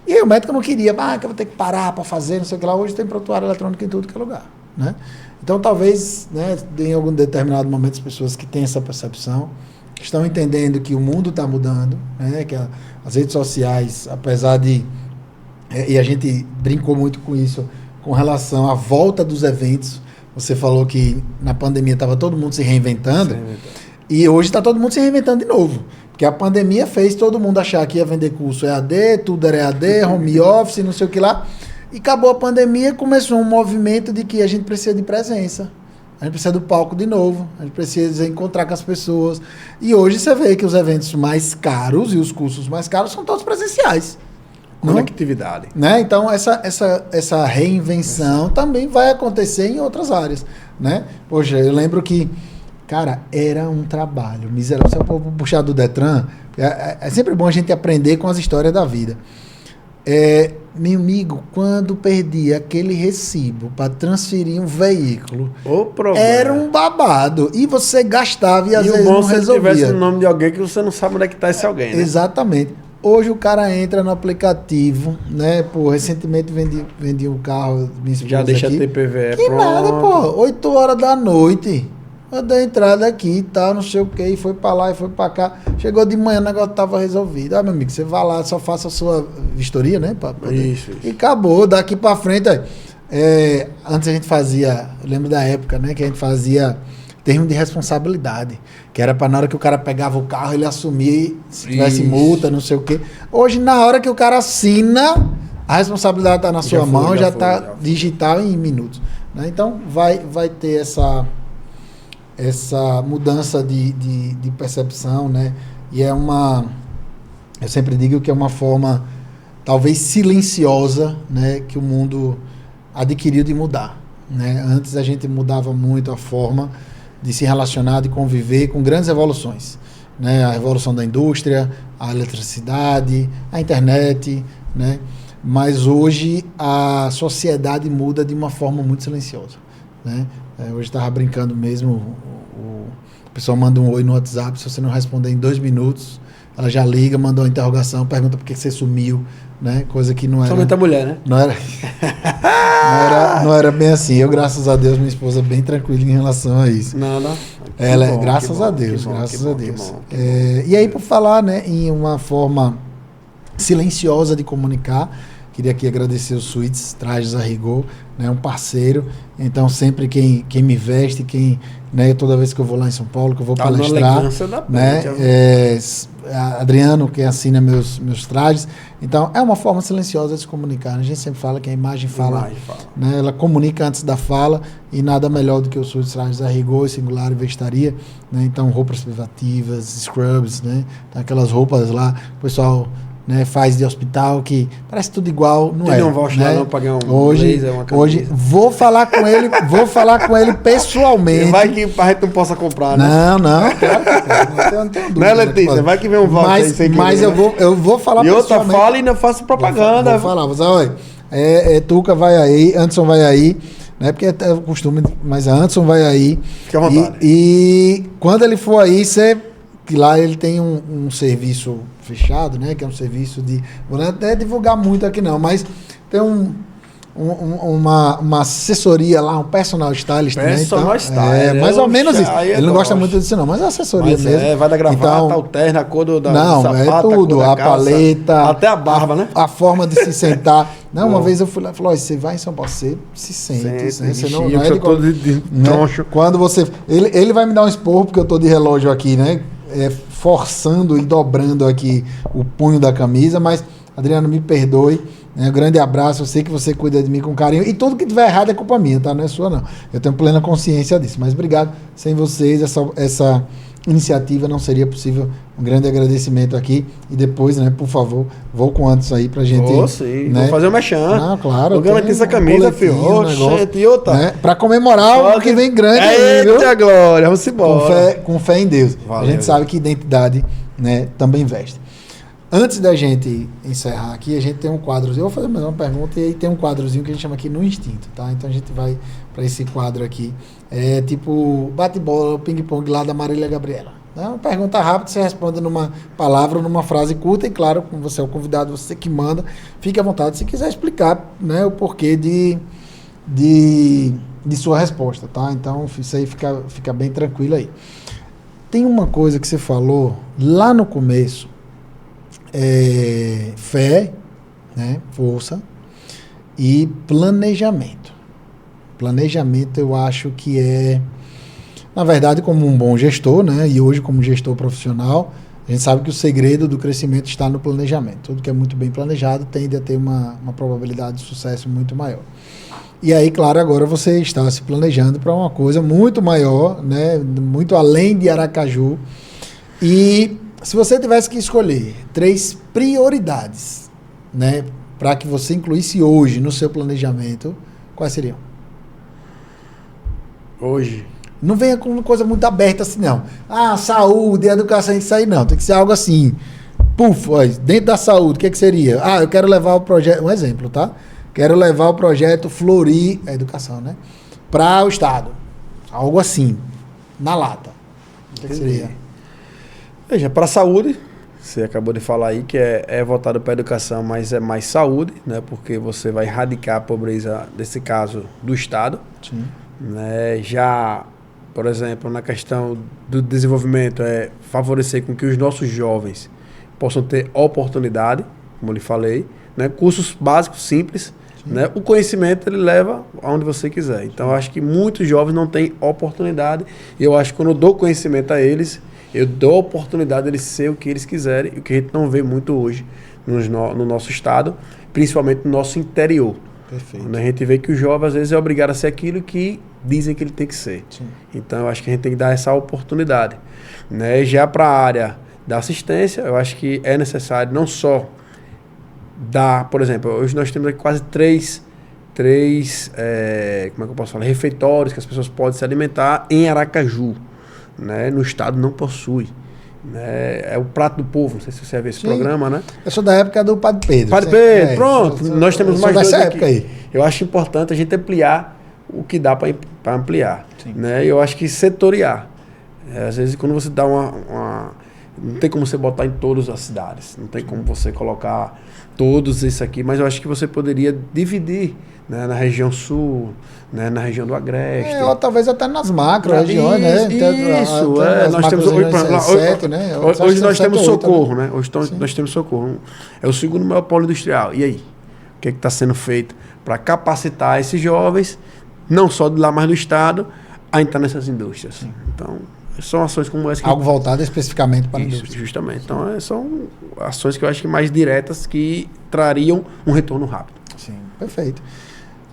E aí o médico não queria, que eu vou ter que parar para fazer, não sei o que lá. Hoje tem prontuário eletrônico em tudo que é lugar, né? Então talvez, né, em algum determinado momento as pessoas que têm essa percepção estão entendendo que o mundo está mudando, né, que as redes sociais, apesar de... e a gente brincou muito com isso, com relação à volta dos eventos. Você falou que na pandemia estava todo mundo se reinventando, e hoje está todo mundo se reinventando de novo. Porque a pandemia fez todo mundo achar que ia vender curso EAD, tudo era EAD, home office, não sei o que lá. E acabou a pandemia, começou um movimento de que a gente precisa de presença. A gente precisa do palco de novo, a gente precisa encontrar com as pessoas. E hoje você vê que os eventos mais caros e os cursos mais caros são todos presenciais. Conectividade. Né? Então, essa reinvenção também vai acontecer em outras áreas. Né? Poxa, eu lembro que, cara, era um trabalho miserável. Se eu for puxar do Detran, é sempre bom a gente aprender com as histórias da vida. Meu amigo, quando perdi aquele recibo para transferir um veículo, era um babado. E você gastava e às vezes não resolvia. Se tivesse o nome de alguém que você não sabe onde é que está esse alguém, né? Exatamente. Hoje o cara entra no aplicativo, né? Pô, recentemente vendi um carro, minha esposa já deixa aqui. TPVE que pronto. Nada, pô. 8 horas da noite. Eu dei entrada aqui e tal, não sei o que, e foi pra lá e foi pra cá. Chegou de manhã, o negócio tava resolvido. Meu amigo, você vai lá, só faça a sua vistoria, né? Isso. E acabou, daqui pra frente. Antes a gente fazia, eu lembro da época, né? Que a gente fazia termo de responsabilidade, que era para na hora que o cara pegava o carro, ele assumir se tivesse multa, não sei o quê. Hoje, na hora que o cara assina, a responsabilidade está na sua mão, já está digital em minutos. né? Então, vai ter essa mudança de percepção, né? E eu sempre digo que é uma forma, talvez silenciosa, né? Que o mundo adquiriu de mudar, né? Antes a gente mudava muito a forma de se relacionar, de conviver com grandes evoluções, né? A revolução da indústria, a eletricidade, a internet, né? Mas hoje a sociedade muda de uma forma muito silenciosa, né? Hoje estava brincando mesmo, a pessoa manda um oi no WhatsApp, se você não responder em 2 minutos, ela já liga, manda uma interrogação, pergunta por que você sumiu, né? Coisa que não era... Somente a mulher, né? Não era bem assim. Eu, graças a Deus, minha esposa é bem tranquila em relação a isso. Nada. Ela é, graças a Deus, graças a Deus. E aí, por falar, né, em uma forma silenciosa de comunicar, queria aqui agradecer o Suítes Trajes a Rigor, né, um parceiro. Então, sempre quem me veste, né, toda vez que eu vou lá em São Paulo, que eu vou palestrar, né, Adriano, que assina meus trajes. Então, é uma forma silenciosa de se comunicar. A gente sempre fala que a imagem fala. Né, ela comunica antes da fala, e nada melhor do que o Suítes Trajes a Rigor, Singular e Vestaria. Né, então, roupas privativas, scrubs, né, então, aquelas roupas lá, o pessoal... Né, faz de hospital, que parece tudo igual, não é? Não vou ajudar, né? Não pagar hoje vou falar com ele pessoalmente. Vai que a gente não possa comprar, né? Não, claro que não tenho dúvida. Não é, Letícia? Vai que vem um voucher aí sem mas querer, eu vou falar pessoalmente. E outra fala e ainda faço propaganda. Vou falar, você olha, Tuca vai aí, Anderson vai aí, né? Porque é o costume, mas a Anderson vai aí. Fica à vontade. E quando ele for aí, que lá ele tem um serviço fechado, né? Que é um serviço de... Vou até divulgar muito aqui não, mas tem uma assessoria lá, um personal stylist. Personal stylist. Mais ou menos isso. Ele não gosta muito disso não, mas é assessoria mesmo. Vai da gravata, alterna a cor do sapato. É tudo. A paleta. Até a barba, né? A forma de se sentar. Não, uma vez eu fui lá e falei, você vai em São Paulo, você se sente. Né? Você não é de troncho. Quando você... Ele vai me dar um esporro, porque eu tô de relógio aqui, né? Forçando e dobrando aqui o punho da camisa, mas Adriano, me perdoe, né? Um grande abraço, eu sei que você cuida de mim com carinho, e tudo que tiver errado é culpa minha, tá? Não é sua não, eu tenho plena consciência disso, mas obrigado, sem vocês essa iniciativa não seria possível. Um grande agradecimento aqui, e depois, né, por favor, vou com antes aí pra gente... Sim, né? Vou fazer uma mexã. Não, claro. Vou garantir essa camisa, filho. E outra. Né? Pra comemorar o que vem grande aí, viu? Eita glória, vamos embora. Com fé em Deus. Valeu, a gente sabe que identidade, né, também veste. Antes da gente encerrar aqui, a gente tem um quadrozinho. Eu vou fazer mais uma pergunta e aí tem um quadrozinho que a gente chama aqui No Instinto, tá? Então a gente vai para esse quadro aqui. É tipo bate-bola, ping-pong lá da Marília Gabriela. É uma pergunta rápida, você responde numa palavra ou numa frase curta, e claro, como você é o convidado, você que manda, fique à vontade se quiser explicar, né, o porquê de sua resposta, tá? Então isso aí fica bem tranquilo aí. Tem uma coisa que você falou lá no começo, fé, né, força e planejamento. Planejamento eu acho que na verdade, como um bom gestor, né, e hoje como gestor profissional, a gente sabe que o segredo do crescimento está no planejamento. Tudo que é muito bem planejado tende a ter uma probabilidade de sucesso muito maior. E aí, claro, agora você está se planejando para uma coisa muito maior, né, muito além de Aracaju. E se você tivesse que escolher 3 prioridades, né, para que você incluísse hoje no seu planejamento, quais seriam? Hoje? Não venha com uma coisa muito aberta assim, não. Saúde, educação, isso aí não. Tem que ser algo assim. Dentro da saúde, o que seria? Eu quero levar o projeto... Um exemplo, tá? Quero levar o projeto Florir, a educação, né? Para o Estado. Algo assim. Na lata. O que seria? Veja, para a saúde, você acabou de falar aí que é voltado para a educação, mas é mais saúde, né? Porque você vai erradicar a pobreza, nesse caso, do Estado. Sim. Né? Já... Por exemplo, na questão do desenvolvimento, favorecer com que os nossos jovens possam ter oportunidade, como eu lhe falei, né? Cursos básicos, simples, né? O conhecimento ele leva aonde você quiser. Então, eu acho que muitos jovens não têm oportunidade, e eu acho que quando eu dou conhecimento a eles, eu dou a oportunidade de eles ser o que eles quiserem, e o que a gente não vê muito hoje no nosso estado, principalmente no nosso interior. Perfeito. Quando a gente vê que o jovem, às vezes, é obrigado a ser aquilo que dizem que ele tem que ser. Sim. Então, eu acho que a gente tem que dar essa oportunidade. Né? Já para a área da assistência, eu acho que é necessário não só dar, por exemplo, hoje nós temos aqui quase três como é que eu posso falar? Refeitórios que as pessoas podem se alimentar em Aracaju. Né? No estado não possui. Né? É o Prato do Povo, não sei se você vai ver esse programa, né? Eu sou da época do Padre Pedro. Padre Pedro, pronto. Nós temos mais dois dessa aqui. época aí. Eu acho importante a gente ampliar o que dá para ampliar. Né? Eu acho que setoriar. Às vezes, quando você dá não tem como você botar em todas as cidades. Não tem como você colocar todos isso aqui. Mas eu acho que você poderia dividir, né, na região sul, né, na região do Agreste. Ou talvez até nas macro regiões, né? Isso, nós temos hoje nós temos Socorro, né? Hoje nós temos Socorro. É o segundo maior polo industrial. E aí? O que está sendo feito para capacitar esses jovens, não só de lá, mas do estado, a entrar nessas indústrias? Sim. Então, são ações como essa. Algo voltado especificamente para a indústria. Justamente. Então, são ações que eu acho que mais diretas que trariam um retorno rápido. Sim, perfeito.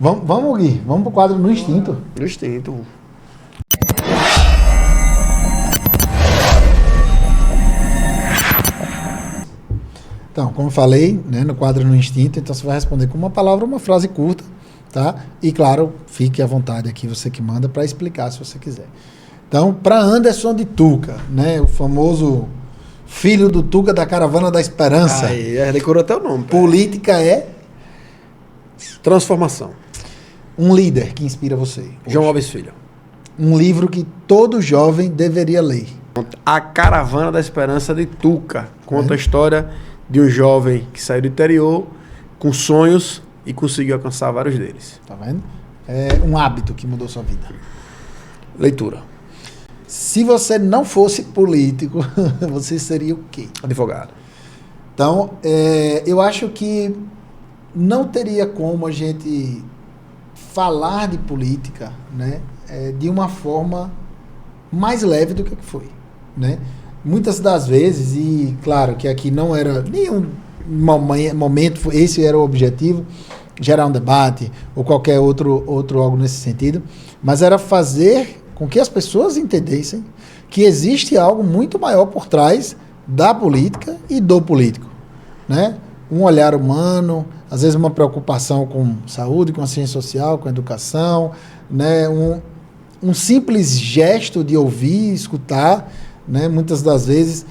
Vamos, Gui. Vamos para o quadro No Instinto. No Instinto. Então, como eu falei, né, no quadro No Instinto, então você vai responder com uma palavra, uma frase curta, tá? E, claro, fique à vontade aqui, você que manda, para explicar se você quiser. Então, para Anderson de Tuca, né, o famoso filho do Tuca da Caravana da Esperança. Aí, decorou até o nome. Política é transformação. Um líder que inspira você. João Alves Filho. Um livro que todo jovem deveria ler. A Caravana da Esperança de Tuca. Conta a história de um jovem que saiu do interior com sonhos e conseguiu alcançar vários deles. Tá vendo? É um hábito que mudou sua vida. Leitura. Se você não fosse político, você seria o quê? Advogado. Então, eu acho que não teria como a gente falar de política, né, de uma forma mais leve do que foi, né? Muitas das vezes, e claro que aqui não era nenhum momento, esse era o objetivo, gerar um debate ou qualquer outro algo nesse sentido, mas era fazer com que as pessoas entendessem que existe algo muito maior por trás da política e do político, né? Um olhar humano, às vezes uma preocupação com saúde, com assistência social, com educação, né? Um simples gesto de ouvir, escutar, né? Muitas das vezes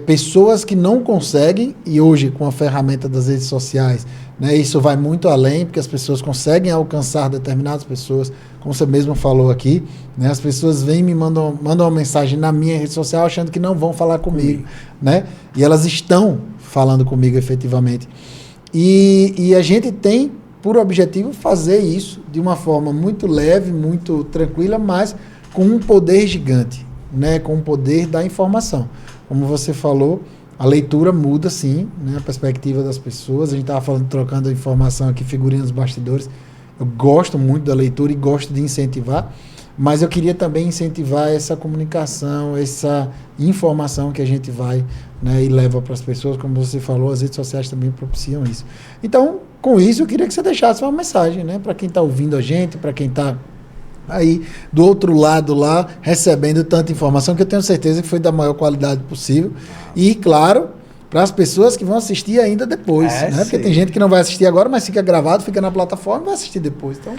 pessoas que não conseguem, e hoje com a ferramenta das redes sociais, né, isso vai muito além, porque as pessoas conseguem alcançar determinadas pessoas, como você mesmo falou aqui, né, as pessoas vêm e me mandam uma mensagem na minha rede social achando que não vão falar comigo, né, e elas estão falando comigo efetivamente. E a gente tem por objetivo fazer isso de uma forma muito leve, muito tranquila, mas com um poder gigante, né, com o poder da informação. Como você falou, a leitura muda, sim, né, a perspectiva das pessoas. A gente estava trocando informação aqui, figurinha dos bastidores. Eu gosto muito da leitura e gosto de incentivar, mas eu queria também incentivar essa comunicação, essa informação que a gente vai, né, e leva para as pessoas. Como você falou, as redes sociais também propiciam isso. Então, com isso, eu queria que você deixasse uma mensagem, né, para quem está ouvindo a gente, para quem está aí do outro lado lá, recebendo tanta informação, que eu tenho certeza que foi da maior qualidade possível. E, claro, para as pessoas que vão assistir ainda depois, né? Porque tem gente que não vai assistir agora, mas fica gravado, fica na plataforma e vai assistir depois. Então,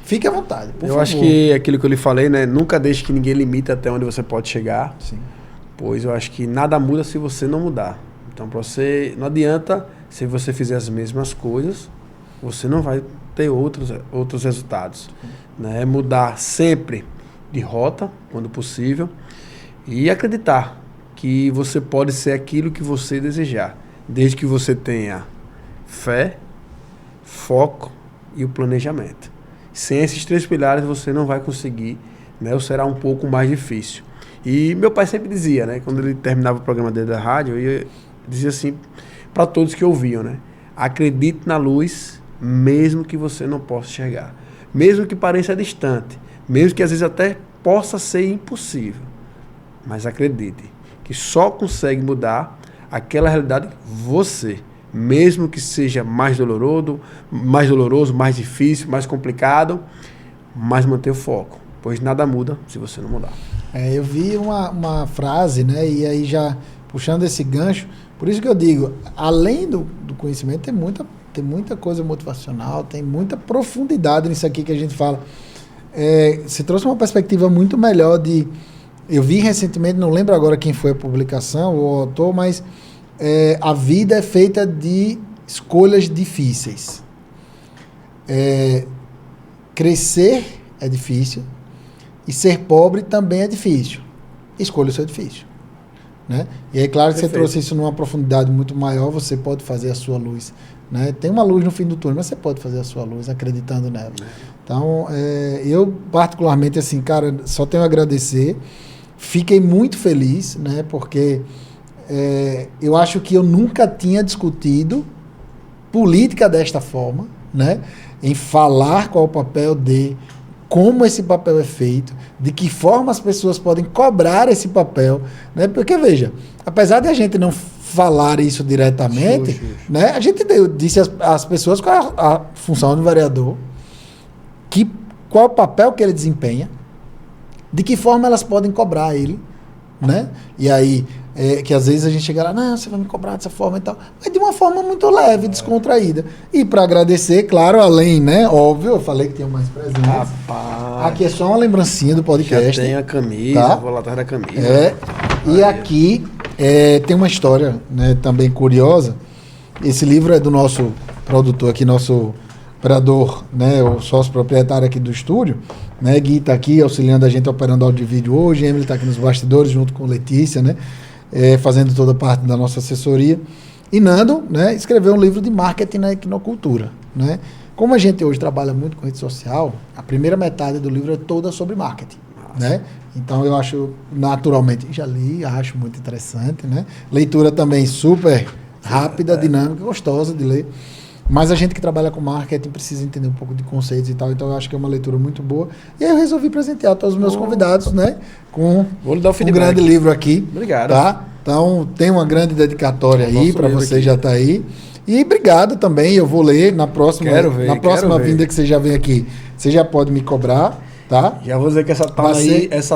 fique à vontade, por favor. Acho que aquilo que eu lhe falei, né? Nunca deixe que ninguém limite até onde você pode chegar. Sim. Pois eu acho que nada muda se você não mudar. Então, para você, não adianta, se você fizer as mesmas coisas, você não vai ter outros resultados. Né? Mudar sempre de rota, quando possível, e acreditar que você pode ser aquilo que você desejar, desde que você tenha fé, foco e o planejamento. Sem esses 3 pilares você não vai conseguir, né? Ou será um pouco mais difícil. E meu pai sempre dizia, né? Quando ele terminava o programa dele da rádio, ele dizia assim para todos que ouviam, né? Acredite na luz, mesmo que você não possa enxergar. Mesmo que pareça distante, mesmo que às vezes até possa ser impossível. Mas acredite que só consegue mudar aquela realidade você, mesmo que seja mais doloroso, mais difícil, mais complicado, mas manter o foco, pois nada muda se você não mudar. Eu vi uma frase, né? E aí já puxando esse gancho, por isso que eu digo, além do conhecimento, tem muita coisa motivacional, tem muita profundidade nisso aqui que a gente fala. Você trouxe uma perspectiva muito melhor eu vi recentemente, não lembro agora quem foi a publicação, o autor, mas a vida é feita de escolhas difíceis. Crescer é difícil e ser pobre também é difícil. Escolha o seu difícil. Né? E aí, claro que Perfeito. Você trouxe isso numa profundidade muito maior, você pode fazer a sua luz. Né? Tem uma luz no fim do túnel, mas você pode fazer a sua luz acreditando nela. Então, eu particularmente, assim, cara, só tenho a agradecer. Fiquei muito feliz, né? Porque eu acho que eu nunca tinha discutido política desta forma, né? Em falar qual o papel como esse papel é feito, de que forma as pessoas podem cobrar esse papel, né? Porque, veja, apesar de a gente não falar isso diretamente, né? A gente disse às pessoas qual é a função do vereador, qual é o papel que ele desempenha, de que forma elas podem cobrar ele, né? E aí, que às vezes a gente chega lá, não, você vai me cobrar dessa forma e tal, mas de uma forma muito leve, descontraída. E para agradecer, claro, além, né? Óbvio, eu falei que tinha mais presentes. Rapaz, aqui é só uma lembrancinha do podcast. Já tem a camisa, tá? Vou lá atrás da camisa. E aqui tem uma história, né, também curiosa. Esse livro é do nosso produtor aqui, nosso operador, né, o sócio proprietário aqui do estúdio, né, Gui está aqui auxiliando a gente operando áudio e vídeo hoje, Emily está aqui nos bastidores junto com Letícia, né, fazendo toda parte da nossa assessoria, e Nando, né, escreveu um livro de marketing na equinocultura, né. Como a gente hoje trabalha muito com rede social, a primeira metade do livro é toda sobre marketing, né. Então eu acho, naturalmente, já li, acho muito interessante, né, leitura também super rápida, dinâmica, gostosa de ler. Mas a gente que trabalha com marketing precisa entender um pouco de conceitos e tal, então eu acho que é uma leitura muito boa. E aí eu resolvi presentear todos os meus convidados, né, com um grande livro aqui. Obrigado. Tá? Então tem uma grande dedicatória aí para você aqui. Já tá aí. E obrigado também, eu vou ler na próxima, vinda que você já vem aqui. Você já pode me cobrar, tá? Já vou dizer que essa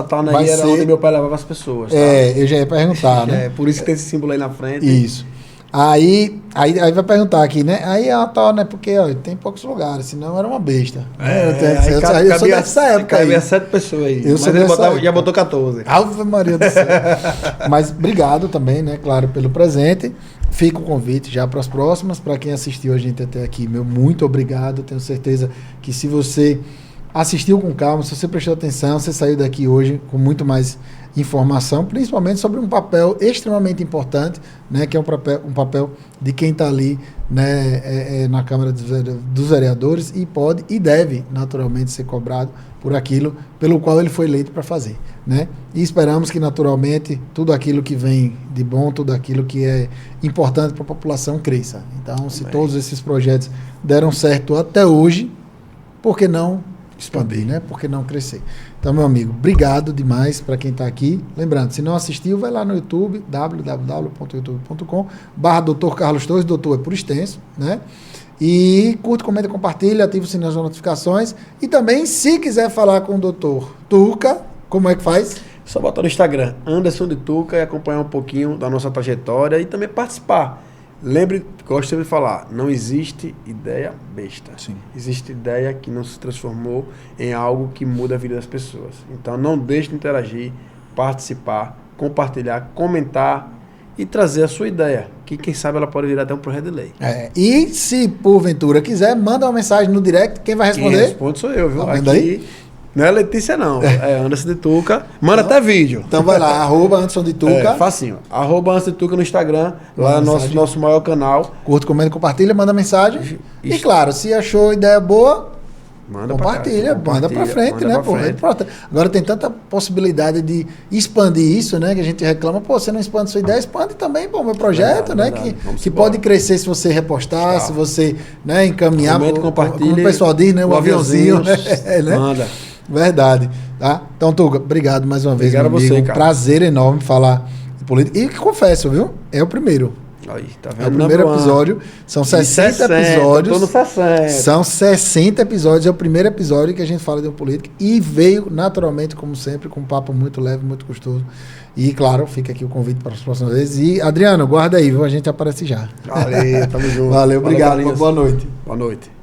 tona aí era onde meu pai levava as pessoas. Tá? Eu já ia perguntar, né? Por isso que tem esse símbolo aí na frente. Isso. Aí vai perguntar aqui, né? Aí é uma tal, né? Porque tem poucos lugares, senão era uma besta. Eu sou dessa época aí. Cabia 7 pessoas aí. Mas ele já botou 14. Ave Maria do céu. Mas obrigado também, né? Claro, pelo presente. Fica o convite já para as próximas. Para quem assistiu a gente até aqui, meu muito obrigado. Tenho certeza que se você assistiu com calma, se você prestou atenção, você saiu daqui hoje com muito mais informação, principalmente sobre um papel extremamente importante, né, que é um papel de quem está ali, né, na Câmara dos Vereadores e pode e deve naturalmente ser cobrado por aquilo pelo qual ele foi eleito para fazer, né? E esperamos que naturalmente tudo aquilo que vem de bom, tudo aquilo que é importante para a população cresça. Então, se todos esses projetos deram certo até hoje, por que não expandir, né? Por que não crescer? Então, meu amigo, obrigado demais para quem está aqui. Lembrando, se não assistiu, vai lá no YouTube, www.youtube.com/Dr. Carlos Torres, doutor é por extenso, né? E curte, comenta, compartilha, ativa o sininho das notificações. E também, se quiser falar com o doutor Tuca, como é que faz? Só botar no Instagram, Anderson de Tuca, e acompanhar um pouquinho da nossa trajetória e também participar. Lembre, gosto sempre de falar, não existe ideia besta. Sim. Existe ideia que não se transformou em algo que muda a vida das pessoas. Então não deixe de interagir, participar, compartilhar, comentar e trazer a sua ideia, que quem sabe ela pode virar até um projeto de lei. E se porventura quiser, manda uma mensagem no direct, quem vai responder? Quem responde sou eu, viu? Tá aqui aí? Não é Letícia, não. É Anderson de Tuca. Manda até vídeo. Então vai lá, @Anderson de Tuca. Facinho. @Anderson de Tuca no Instagram. Lá é nosso maior canal. Curta, comenta, compartilha, manda mensagem. E claro, se achou ideia boa, compartilha, manda pra frente, né? Pô, é importante. Agora tem tanta possibilidade de expandir isso, né? Que a gente reclama, pô, você não expande sua ideia, expande também, pô, meu projeto, né? Que pode crescer se você repostar, se você, né, encaminhar. Compartilha. Como o pessoal diz, né? O aviãozinho, né? Manda. Verdade, tá? Então, Tuca, obrigado mais uma vez, meu amigo. Você, cara. Prazer enorme falar de política. E confesso, viu? É o primeiro. Aí, tá vendo? É o primeiro episódio. São 60 episódios. Tô no 60. São 60 episódios. É o primeiro episódio que a gente fala de uma política. E veio naturalmente, como sempre, com um papo muito leve, muito gostoso. E, claro, fica aqui o convite para as próximas vezes. E, Adriano, guarda aí, viu? A gente aparece já. Valeu, tamo junto. Valeu, obrigado. Valeu, boa noite. Boa noite.